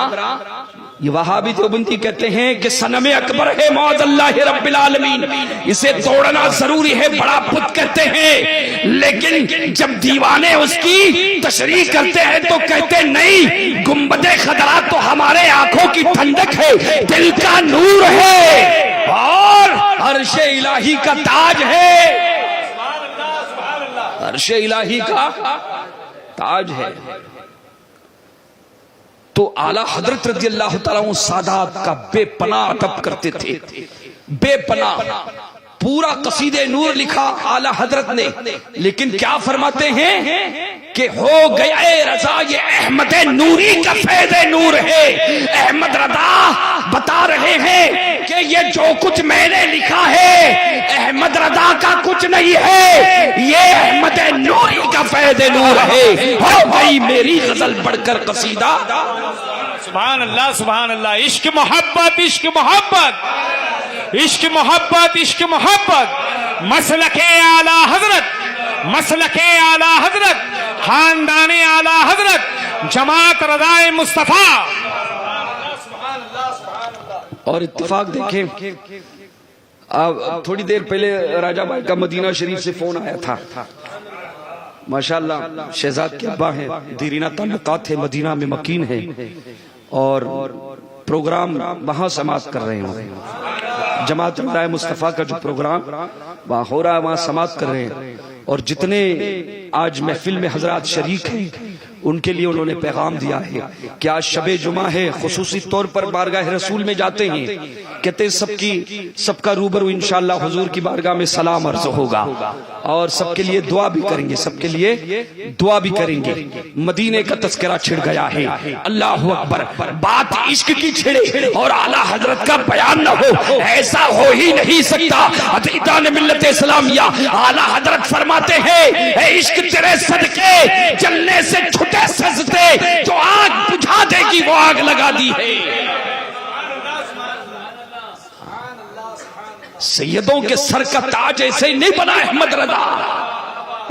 ये वहाबी देवबंदी कहते हैं कि सनम अकबर है मौज अल्लाह रब्बिल आलमीन, इसे तोड़ना जरूरी है, बड़ा बुत कहते हैं। लेकिन जब दीवाने उसकी तशरीह करते हैं तो कहते नहीं, गुंबद खदरा तो हमारे आंखों की ठंडक है, दिल का नूर है और अर्श इलाही का ताज है, अर्श इलाही का ताज है। तो आला हजरत रज़ी अल्लाह तआला अन्हु सादात का बेपनाह अदब करते थे, बेपनाह। पूरा कसीदे नूर लिखा आला हजरत ने, लेकिन क्या फरमाते हैं कि हो गया रजा ये अहमद नूरी का फैज़े नूर है। अहमद रजा बता रहे हैं कि ये जो कुछ मैंने लिखा है अहमद रजा का कुछ नहीं है, ये अहमद नूरी का फैज़े नूर है। हो गई मेरी गजल बढ़कर कसीदा। सुभान अल्लाह, सुभान अल्लाह। इश्क मोहब्बत, इश्क मोहब्बत, इश्क मोहब्बत, इश्क मोहब्बत। मसलके आला हजरत, मसलके आला हजरत, खानदाने आला हजरत, जमात रज़ाए मुस्तफा। और इत्तेफाक देखें, अब थोड़ी देर पहले राजा भाई का मदीना शरीफ से फोन आया था। माशाअल्लाह शहजाद के अब्बा हैं, दीरीना ताल्लुकात है, मदीना में मकीन है और प्रोग्राम वहां समाप्त कर रहे हैं। जमात रज़ाए मुस्तफा का जो प्रोग्राम वहां हो रहा है वहां समाप्त कर रहे हैं। और जितने आज महफिल में हजरात शरीक हैं उनके लिए उन्होंने पैगाम दिया है कि आज शबे जुमा है, खुसूसी तौर पर बारगाह रसूल में जाते हैं, कहते हैं सबका रूबरू इंशाअल्लाह हुजूर की बारगाह में सलाम अर्ज होगा और सबके लिए दुआ भी करेंगे, सबके लिए दुआ भी करेंगे। मदीने का तस्करा छिड़ गया है, अल्लाह अकबर। बात इश्क की छिड़े और आला हजरत का बयान न हो, ऐसा हो ही नहीं सकता। अतीदान मिल्लत इस्लामिया आला हजरत फरमाते हैं, इश्क तेरे सदके जलने से छुटे सजदे, जो आग बुझा देगी वो आग लगा दी है। सैयदों के सर का ताज ऐसे ही नहीं बना अहमद रजा,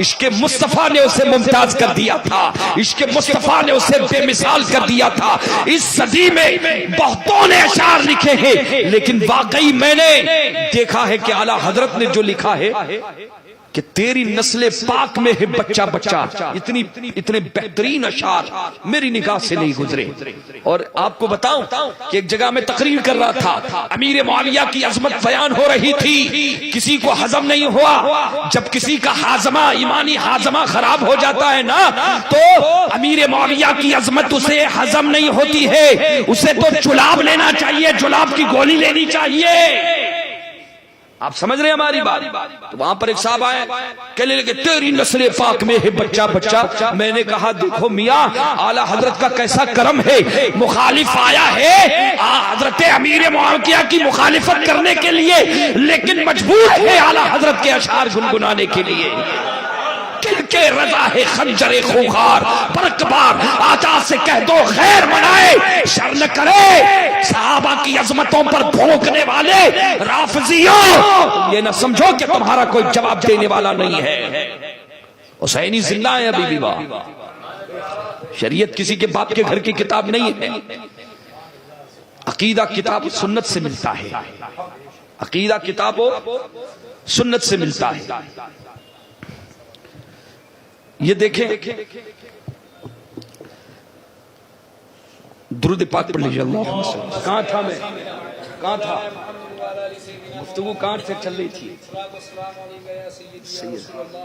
इश्के मुस्तफा ने उसे मुमताज कर दिया था, इश्के मुस्तफा ने उसे बेमिसाल कर दिया था। इस सदी में बहुतों ने अशार लिखे हैं, लेकिन वाकई मैंने देखा है कि आला हजरत ने जो लिखा है कि तेरी नस्ले पाक में है बच्चा बच्चा, इतने बेहतरीन अशार मेरी निगाह से नहीं गुजरे। और आपको बताऊं कि एक जगह में तकरीर कर रहा था, अमीर मुआविया की अजमत बयान हो रही थी, किसी को हजम नहीं हुआ। जब किसी का हाजमा, ईमानी हाजमा खराब हो जाता है ना, तो अमीर मुआविया की अजमत उसे हजम नहीं होती है, उसे तो जुलाब लेना चाहिए, जुलाब की गोली लेनी चाहिए। आप समझ रहे हैं हमारी बात? तो वहां पर एक साहब आए, कहने लगे तेरी नस्ल पाक में है बच्चा बच्चा। मैंने कहा देखो मियाँ, आला हजरत का कैसा करम है, मुखालिफ आया है हजरत अमीर मुआविया की मुखालिफत करने के लिए, लेकिन मजबूर है आला हजरत के अशार गुनगुनाने के लिए। के रजा है खंजरे खूंखार बरकबार, आजा से कह दो खैर मनाए, शर्म करे सहाबा की अजमतों पर भौंकने वाले राफजियों। ये ना समझो कि तुम्हारा कोई जवाब देने वाला नहीं है। हुसैनी जिंदा है अभी भी, वाह। शरीयत किसी के बाप के घर की किताब नहीं है, अकीदा किताब सुन्नत से मिलता है, अकीदा किताब सुन्नत से मिलता है। ये देखें, दुरूद पाक पढ़ लीजिए। अल्लाह कहां था मैं, कहां था, गुफ्तगू कहां से चल रही थी।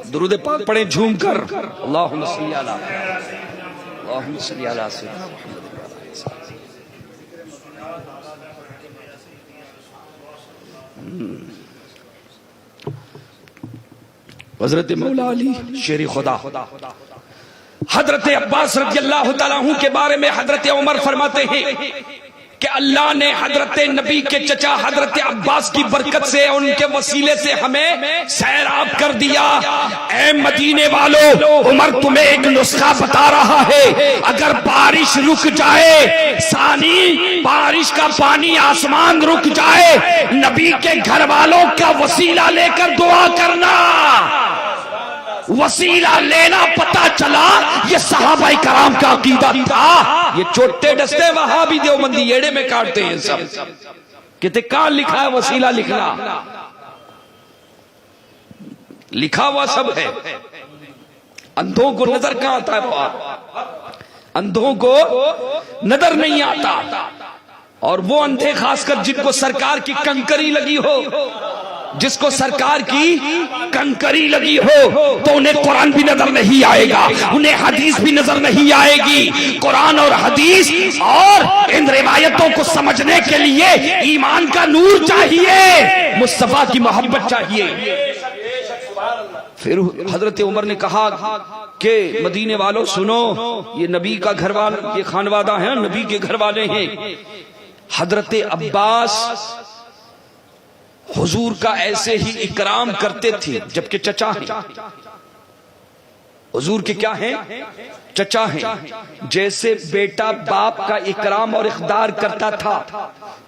दुरूद पाक पढ़े झूम कर, अल्लाहुम्मा सल्ली अला, अल्लाहुम्मा सल्ली अला सय्यिदना हजरत मौला अली शेर खुदा। हजरत अब्बास रज़ी अल्लाह तआला अन्हु के बारे में हजरत उमर फरमाते हैं कि अल्लाह ने हजरत नबी के चचा हजरत अब्बास की बरकत से उनके वसीले से हमें सैराब कर दिया। ऐ मदीने वालों, उमर तुम्हें एक नुस्खा बता रहा है, अगर बारिश रुक जाए, सानी बारिश का पानी आसमान रुक जाए, नबी के घर वालों का वसीला लेकर दुआ करना। वसीला लेना, पता चला ये सहाबाए कराम का अकीदा था। ये छोटे डस्ते वहाबी देवबंदी येड़े में काटते हैं सब। कहते कहां लिखा है वसीला लिखना? लिखा हुआ सब है। अंधों को नजर कहां आता है? अंधों को नजर नहीं आता। और वो अंधे खासकर जिनको सरकार की कंकरी लगी हो, जिसको सरकार की कंकरी लगी हो, तो उन्हें कुरान भी नजर नहीं आएगा, उन्हें हदीस भी नजर नहीं आएगी। कुरान और हदीस और इन रिवायतों को समझने के लिए ईमान का नूर चाहिए, मुस्तफा की मोहब्बत चाहिए। फिर हजरत उमर ने कहा कि मदीने वालों सुनो, ये नबी का घर वाला, ये खानवादा है, नबी के घर वाले हैं। हजरत अब्बास हुजूर का ऐसे ही इकराम करते थे, जबकि चचा हैं। हुजूर के क्या हैं? चचा हैं। जैसे बेटा बाप का इकराम और इक़दार करता था,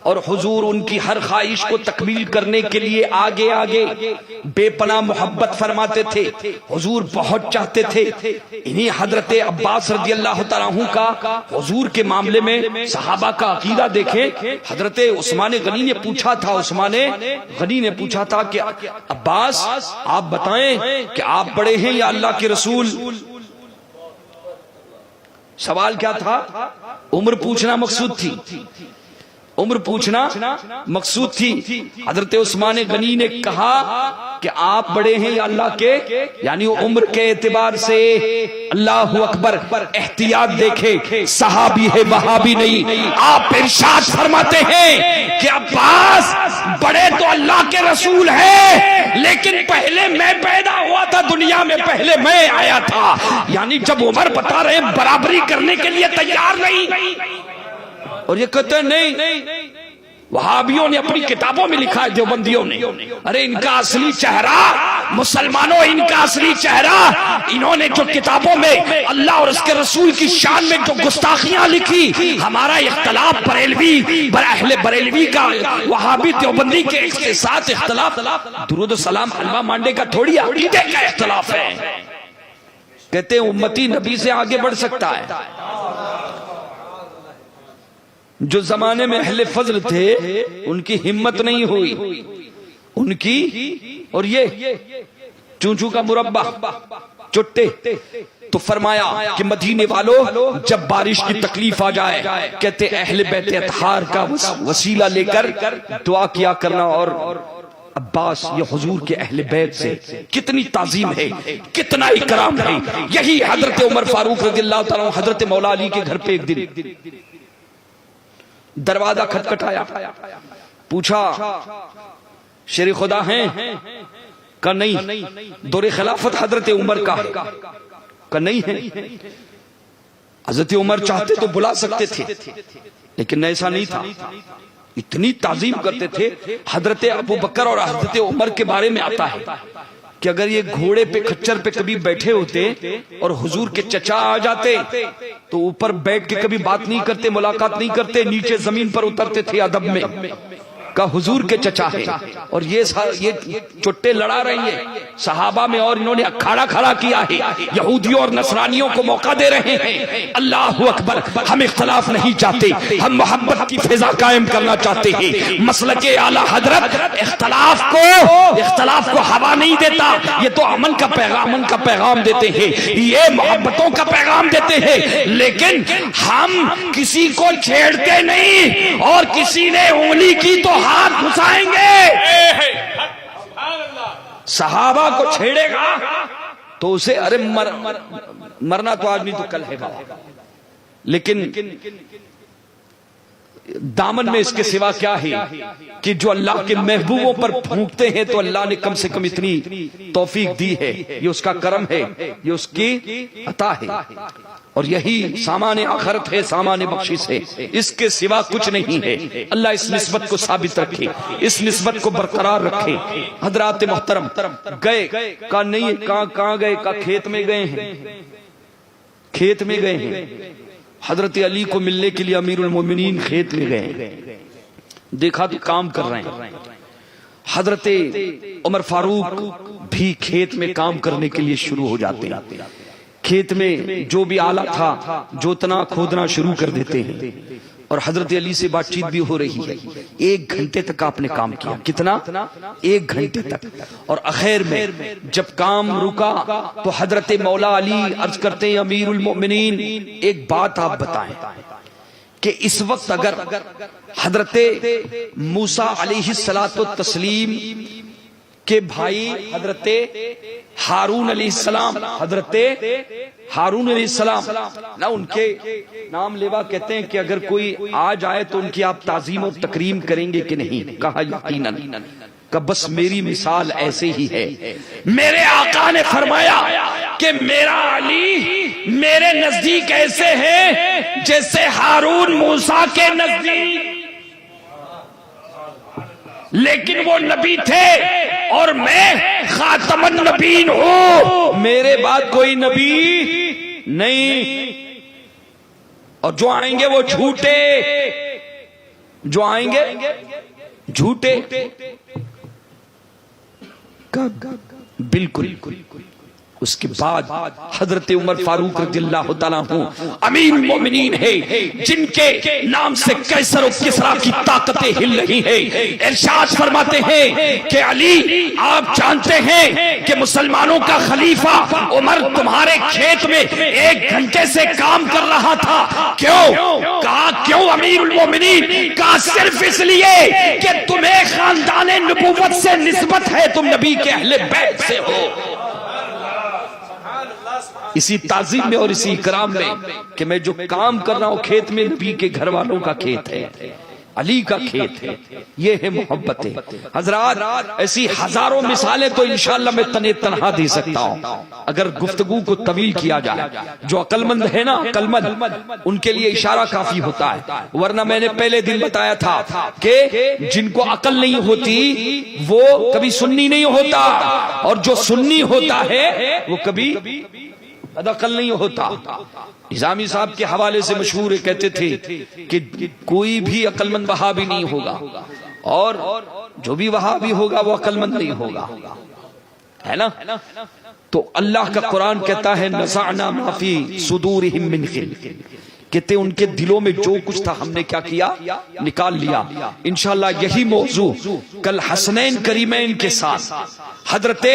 और हुजूर उनकी हर ख्वाहिश को तकमील करने के लिए आगे आगे बेपनाह मोहब्बत फरमाते थे। हुजूर बहुत चाहते थे। इन्हीं हजरत अब्बास रज़ी अल्लाह तआला अन्हु का हुजूर के मामले में सहाबा का अकीदा देखें। हजरत उस्मान गनी ने पूछा था, कि अब्बास आप बताएं कि आप बड़े हैं या अल्लाह के रसूल? सवाल क्या था? उम्र पूछना मकसूद थी, उम्र पूछना मकसूद थी। हजरत उस्मान गनी ने कहा कि आप बड़े हैं या अल्लाह के, यानी उम्र के एतबार से। अल्लाह अकबर, एहतियात देखे, सहाबी है वहाबी नहीं। आप इरशाद फरमाते हैं कि अब्बास बड़े तो अल्लाह के रसूल हैं, लेकिन पहले मैं पैदा हुआ था दुनिया में, पहले मैं आया था। यानी जब उमर बता रहे बराबरी करने के लिए तैयार नहीं, और ये कहते नहीं, वहाबियों ने अपनी किताबों में लिखा है, देवबंदियों ने, अरे इनका असली चेहरा, मुसलमानों इनका असली चेहरा, इन्होंने जो किताबों में अल्लाह और उसके रसूल की शान में जो गुस्ताखियां लिखी, हमारा इख्तलाफ अहले बरेलवी का वहाबी देवबंदी के साथ इख्तलाफ दुरूद सलाम हलवा मांडे का थोड़ी अकीदे का इख्तलाफ है। कहते हैं उम्मती नबी से आगे बढ़ सकता है। जो जमाने में अहले फजल थे उनकी हिम्मत नहीं हुई, उनकी, और ये चूचू का मुरब्बा चुट्टे। तो फरमाया कि मदीने वालों, जब बारिश की तकलीफ आ जाए, कहते अहले बैत अतहार का वसीला लेकर दुआ किया करना। और अब्बास, ये हुजूर के अहले बैत से कितनी ताजीम है, कितना इकराम है। यही हजरत उमर फारूक रज़ियल्लाहु ताला अन्हु, हजरत मौला अली के घर पे एक दिन दरवाजा खटखटाया, पूछा शेर खुदा हैं? का नहीं। दौरे खिलाफत हजरत उमर का नहीं है। हजरत उमर चाहते तो बुला सकते थे, लेकिन ऐसा नहीं था। इतनी ताजीम करते थे। हजरत अबू बकर और हजरत उमर के बारे में आता है कि अगर ये घोड़े पे, खच्चर पे कभी बैठे होते और हुजूर के चचा आ जाते, तो ऊपर बैठ के कभी बात नहीं करते, मुलाकात नहीं करते, नीचे जमीन पर उतरते थे अदब में, का हुजूर के चचा है। और ये चुट्टे लड़ा रही है सहाबा में, और इन्होंने अखाड़ा खड़ा किया है, यहूदियों और नसरानियों को मौका दे रहे हैं। अल्लाह अकबर, हम इख्तलाफ नहीं चाहते, हम मोहब्बत की फिजा कायम करना चाहते हैं। मसलके आला हजरत इख्तलाफ को हवा नहीं देता, ये तो अमन का पैगाम देते हैं, ये मोहब्बतों का पैगाम देते हैं। लेकिन हम किसी को छेड़ते नहीं, और किसी ने उंगली की तो हाथ घुसाएंगे। सहाबा को छेड़ेगा तो उसे अरे मरना तो आज नहीं तो कल है बाबा। लेकिन दामन में इसके सिवा क्या है कि जो अल्लाह के महबूबों पर फूंकते हैं तो अल्लाह ने कम से कम इतनी तौफीक दी है, ये उसका करम है, ये उसकी अता है, और यही सामान्य आखिरत है, सामान्य बख्शिश है, इसके सिवा कुछ नहीं है। अल्लाह इस निस्बत को साबित रखे, इस निस्बत को बरकरार रखे। हजरात मोहतरम गए का नहीं, कहां गए का खेत में गए हैं, खेत में गए हैं। हजरत अली को मिलने के लिए अमीरुल मोमिनीन खेत में गए, देखा तो काम कर रहे हैं। हजरत उमर फारूक भी खेत में काम करने के लिए शुरू हो जाते हैं। खेत में जो भी आला था जोतना खोदना शुरू कर देते हैं, और हजरत अली से बातचीत भी हो रही है। 1 घंटे तक आपने काम किया, कितना? 1 घंटे तक। और आखिर में जब काम रुका तो हजरत मौला अली अर्ज करते हैं, अमीरुल मोमिनीन एक बात आप बताएं कि इस वक्त अगर हजरत मूसा अलैहिस्सलातु तस्लीम के भाई हजरत हारून अलैहिस्सलाम, हजरत हारून अलैहिस्सलाम ना, उनके नाम लेवा कहते हैं कि अगर कोई आ जाए तो उनकी आप ताजीम और तकरीम करेंगे कि नहीं? कहा यकीनन। का बस मेरी मिसाल ऐसे ही है। मेरे आका ने फरमाया कि मेरा अली मेरे नजदीक ऐसे है जैसे हारून मूसा के नजदीक, लेकिन वो नबी थे और मैं खातमुन नबीन हूं, मेरे बाद कोई नबी नहीं। और जो आएंगे वो झूठे, जो आएंगे झूठे। बिल्कुल। उसके बाद हजरत उमर फारूक रज़ियल्लाहु ताला अन्हु अमीर मोमिनीन है, जिनके नाम से कैसर और किसरा की ताकतें हिल रही है। इरशाद फरमाते हैं कि अली, आप जानते हैं कि मुसलमानों का खलीफा उमर तुम्हारे खेत में 1 घंटे से काम कर रहा था। क्यों? कहा क्यों अमीरुल मोमिनीन? कहा सिर्फ इसलिए कि तुम्हें खानदाने नबूवत से निस्बत है, तुम नबी के अहले बैत से हो। इसी ताजीम में और इसी इकराम में कि मैं जो काम कर रहा हूं खेत में नबी के घर वालों का खेत है, अली का खेत है, ये है मोहब्बत है। हजरात ऐसी हजारों मिसालें तो इंशाअल्लाह मैं तने तनहा दे सकता हूं अगर गुफ्तगू को तवील किया जाए। जो अकलमंद है ना, अकलमंद, उनके लिए इशारा काफी होता है, वरना मैंने पहले दिन बताया था कि जिनको अकल नहीं होती वो कभी सुन्नी नहीं होता, और जो सुन्नी होता है वो कभी अदकल नहीं होता। निजामी साहब के हवाले से मशहूर कहते थे कि कोई भी अकलमंद वहाबी नहीं होगा, और जो भी वहाबी होगा वो अकलमंद नहीं होगा, है ना? तो अल्लाह का कुरान कहता है नज़अना मा फी सुदूरिहिम मिन गिल, कहते उनके दिलों में जो कुछ था हमने क्या किया? निकाल लिया। इंशाअल्लाह यही मौजू कल हसनैन करीमैन के साथ, हजरते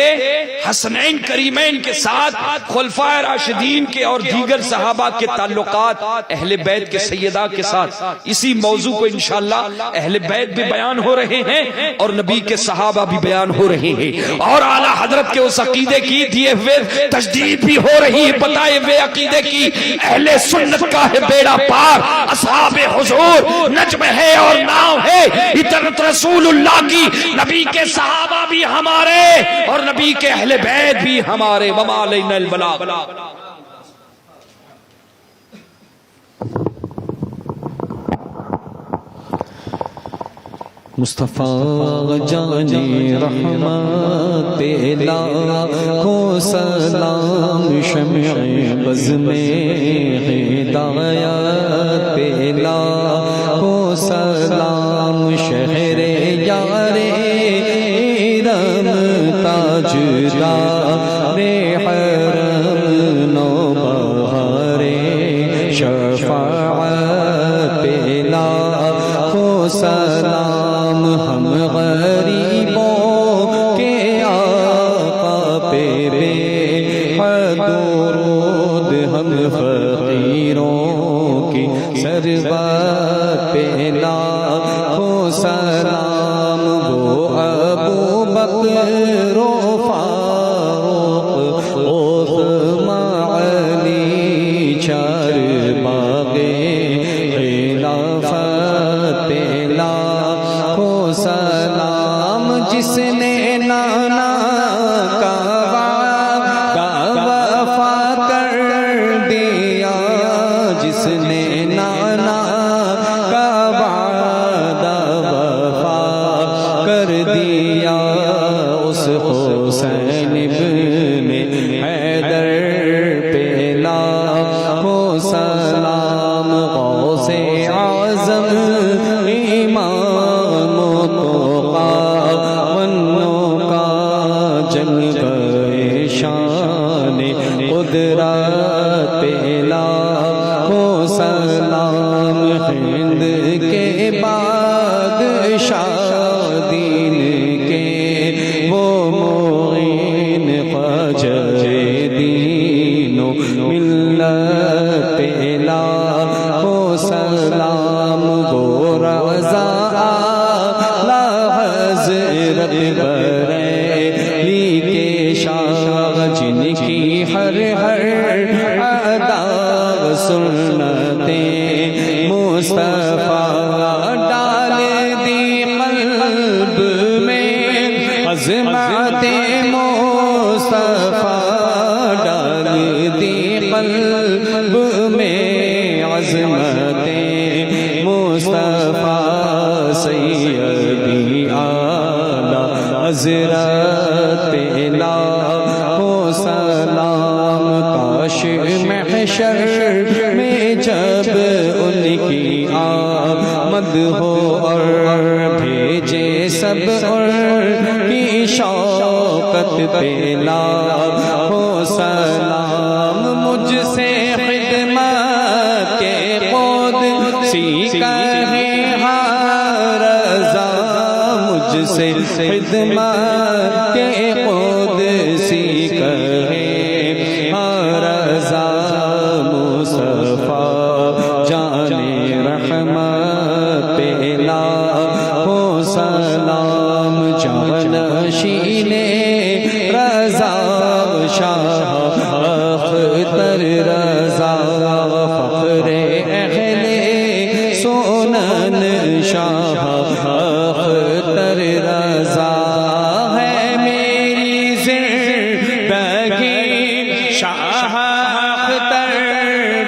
हसनैन करीमैन के साथ खुलफाए राशिदीन के और दीगर सहाबा के ताल्लुकात अहले बैत के सैयदा के साथ, इसी मौजू को इंशाअल्लाह अहले बैत भी बयान हो रहे हैं और नबी के सहाबा भी बयान हो रहे हैं, और आला हजरत के उस अकीदे की दिए हुए तजदीद भी हो रही है, बताए हुए अकीदे की। अहले सुन्नत का है बेड़ा पार, असहाबे हुजूर नज्म है और नाव है, इतरत रसूलुल्लाह की, नबी के सहाबा भी हमारे और नबी के अहले बैत भी हमारे। वमा अलैनल बलाग। मुस्तफा जाने रहमत को सलाम, शम्ए बज़ में हिदायत पेला को सलाम, शहरे यारे रम ताजदारे हरम नो बहारे, शफाअत पेला को सलाम, हम गरीबों के आका पे बेहदुरूद, हम फकीरों की सरबत पे लाखों सलाम, वो अबू बकर फारूक उस्मान अली, चार बागे खिलाफत कुदरत पे लाखों सलाम। हिंद के बादशाह दीन के वो मोइन ख्वाजा दीनो मिल्लत पे लाखों सलाम। वो रज़ा आला हज़रत बरेली के शाह जिनकी हर हर अदा सुन्नते मुस्तफा डाल दी क़ल्ब में अज़मते मुस्तफा डाल दी क़ल्ब में अज़मते मुस्तफा। सैयदी आला हज़रत पे लाखों सलाम। काश महशर में जब उनकी आमद हो और भेजे सब उनकी शौकत पे लाखों सलाम। मुझसे खिदमत के खुद सीखा है रज़ा, मुझसे खिदमत के खुद सीखा है रज़ा। मुस्तफा जाने रहमत पे लाखों सलाम। जानशीने रज़ा शाह अख्तर रज़ा फ़ख्रे अहले सोनन शाह अख्तर रज़ा है मेरी ज़िंदगी। शाह अख्तर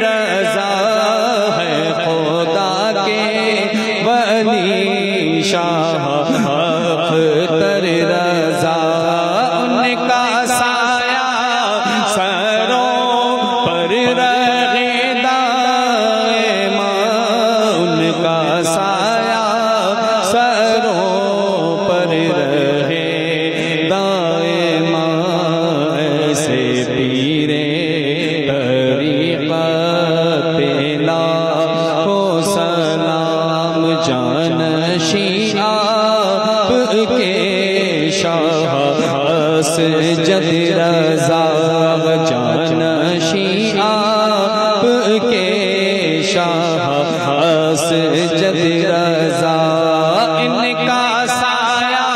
रज़ा है खुदा के वली शाह अख्तर रज़ा। उनका साया सरों पर रहे दाएमा, उनका साया सरों पर रहे दाएमा। ऐसे पीरे तरीक़त पे लाखों सलाम। जानशी आपके शाह सजद रज़ा। जानशी आपके शाह सजद रज़ा। इनका साया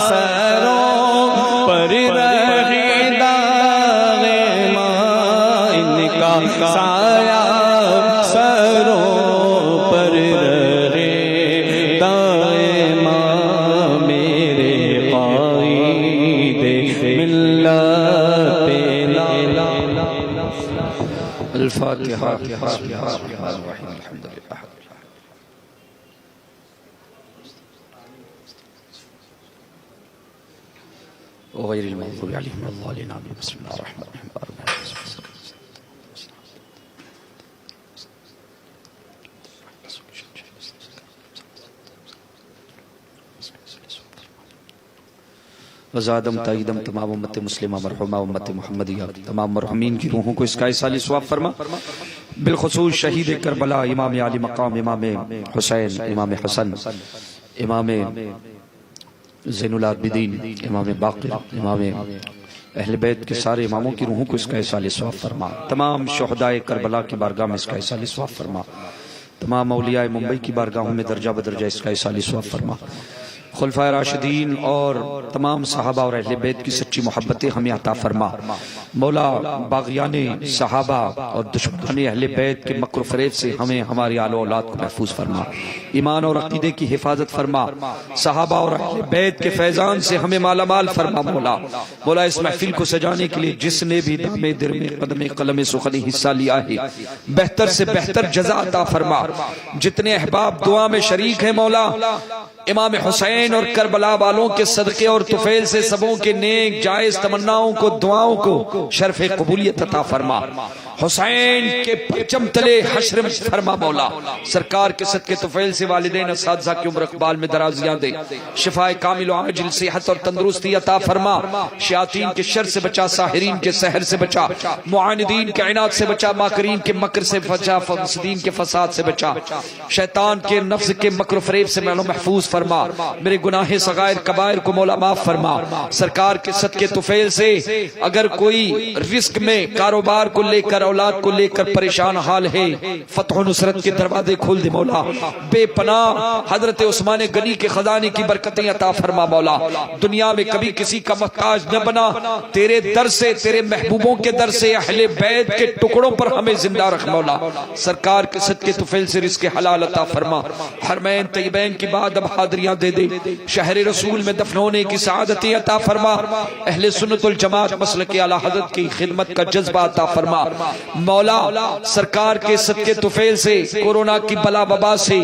सरों पर रहे दाएमा, इनका साया सरों पर रहे दाएमा। मेरे क़ाइदे मिल्लत पे अल-फातिहा। गैरिल मग़ज़ूबि अलैहिम वलद्दालिन। बिस्मिल्लाहिर रहमानिर रहीम। वज़ादम ताईदम तमाम उम्मत मुस्लिमा मरहुमा उम्मत मुहम्मदिया तमाम मरहुमीन की रूहों को इसका इसाली सवाब फरमा। बिलखुसूस शहीद करबला इमाम आली मकाम इमाम हुसैन इमाम हसन इमाम ज़ैनुल आबिदीन इमाम बाक़िर इमाम अहले बैत के सारे इमामों की रूहों को इसका इसाली सवाब फरमा। तमाम शुहदाए करबला की बारगाह में इसका इसाली सवाब फरमा। तमाम औलियाए मुंबई की बारगाहों में दर्जा बदर्जा इसका इसाली सवाब फरमा। खुलफाए राशिदीन और तमाम सहाबा और अहले बैत की सच्ची मोहब्बतें हमें अता फरमा। मौला बाग़ियाने सहाबा और दुश्मनाने अहले बैत के मक्र फरेब से हमें हमारी आलो औलाद को महफूज फरमा। ईमान और अकीदे की हिफाजत फरमा। सहाबा और अहले बैत के फैजान से हमें माला माल फरमा। मौला इस महफिल को सजाने के लिए जिसने भी दामे दिर में कदमे कलम सुखनी हिस्सा लिया है, बेहतर से बेहतर जज़ा अता फरमा। जितने अहबाब दुआ में शरीक है मौला, इमाम हुसैन और करबला वालों के सदके और तुफैल से सबों के नेक जायज तमन्नाओं को दुआओं को शर्फ कबूलियत अता फरमा। हुसैन के परचम तले हश्र में फरमा मौला। सरकार के सदके तुफैल से वालिदैन असातिज़ा की उम्र इक़बाल में दराज़ियां दे, शिफाए कामिल व आजिल सेहत और तंदुरुस्ती अता फरमा, शयातीन के शर से बचा, साहिरीन के सहर से बचा, मुआनिदीन के इनाद से बचा, माकरीन के मकर से बचा, फसदीन के फसाद से बचा, शैतान के नफ्स के मकर फरेब से मैंने महफूज फरमा, मेरे गुनाहे सगायर कबायर को मौला माफ फरमा। सरकार के सदके तुफैल से अगर कोई रिस्क में कारोबार को लेकर औलाद को लेकर परेशान हाल है, फतह नुसरत के दरवाजे खोल दे मौला। बेपनाह हजरत उस्मान गनी के खजाने की बरकतें अता फरमा मौला। दुनिया में कभी किसी का मोहताज न बना, तेरे दर से, तेरे महबूबों के दर से, अहले बैत के टुकड़ों पर हमें जिंदा रख मौला। सरकार के सदके तुफैल से रिज़्क़ हलाल अता फरमा। हरमैन तैयबैन की बाद अब हादरियां दे दे, शहर रसूल में दफन होने की सआदतें अता फरमा। अहले सुन्नत वल जमात मसलक आला हज़रत की खिदमत का जज्बा अता फरमा मौला। सरकार के सदके तुफैल से कोरोना की बला वबा से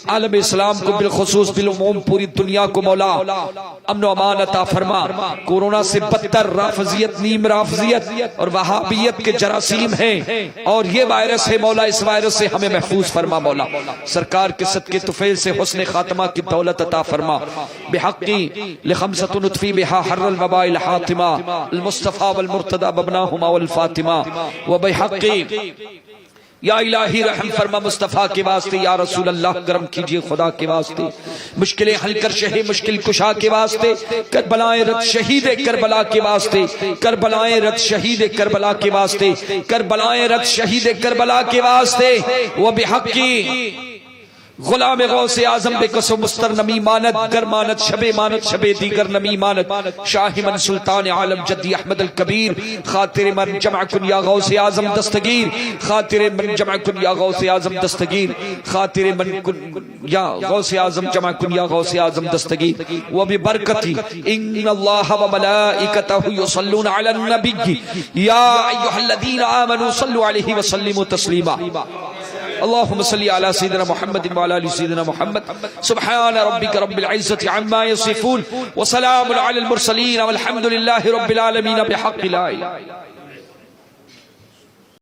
आलम इस्लाम को बिलखुसूस बिलउमूम पूरी दुनिया को मौला अमन अमान अता फरमा। कोरोना से बदतर राफजियत, नीम राफजियत और वहाबियत के जरासीम हैं और ये वायरस है मौला, इस वायरस से हमें महफूज फरमा मौला। सरकार के सदके तुफैल से हुस्न खात्मा की दौलत अता फरमा। बिहक़्क़ी लिखमसतु नुत्फ़ी बिहा हर्रल वबाइल हातिमा अल मुस्तफ़ा वल मुर्तदा बबनाहुमा वल फातिमा व बिहक़्क़ी या इलाही रहम फरमा मुस्तफ़ा के वास्ते, या रसूल अल्लाह करम कीजिए खुदा के वास्ते, मुश्किलें हल कर शहे मुश्किल कुशा के वास्ते, करबलाए रत शहीद करबला के वास्ते, करबलाए रत शहीद करबला के वास्ते, करबलाए रत शहीद करबला के वास्ते, वो बिहक़्क़ी गुलाम गौसे आजम बेकसो मुस्तर नमी मानत गर मानत शबे मानत शबे दीगर नमी मानत शाहिमन सुल्तान आलम जद्दी अहमद अल कबीर खातिर मन जमा कुन या गौसे आजम दस्तगीर, खातिर मन जमा कुन या गौसे आजम दस्तगीर, खातिर मन कुन या गौसे आजम जमा कुन या गौसे आजम दस्तगीर। व बिबरकती इन्नल्लाह व मलाइकतहु युसल्लूना अलन नबी या अय्युहल्लज़ीना आमनू सल्लु अलैहि व सल्लिमू तस्लीमा। अल्लाहुम्मा सल्लि अला सय्यिदिना मुहम्मद व अला आलि सय्यिदिना मुहम्मद। सुब्हान रब्बिका रब्बिल इज्जति अम्मा यसिफून व सलामुन अलल मुरसलीन वल्हम्दुलिल्लाहि रब्बिल आलमीन बिहक़्क़ि ला इलाहा इल्लल्लाह।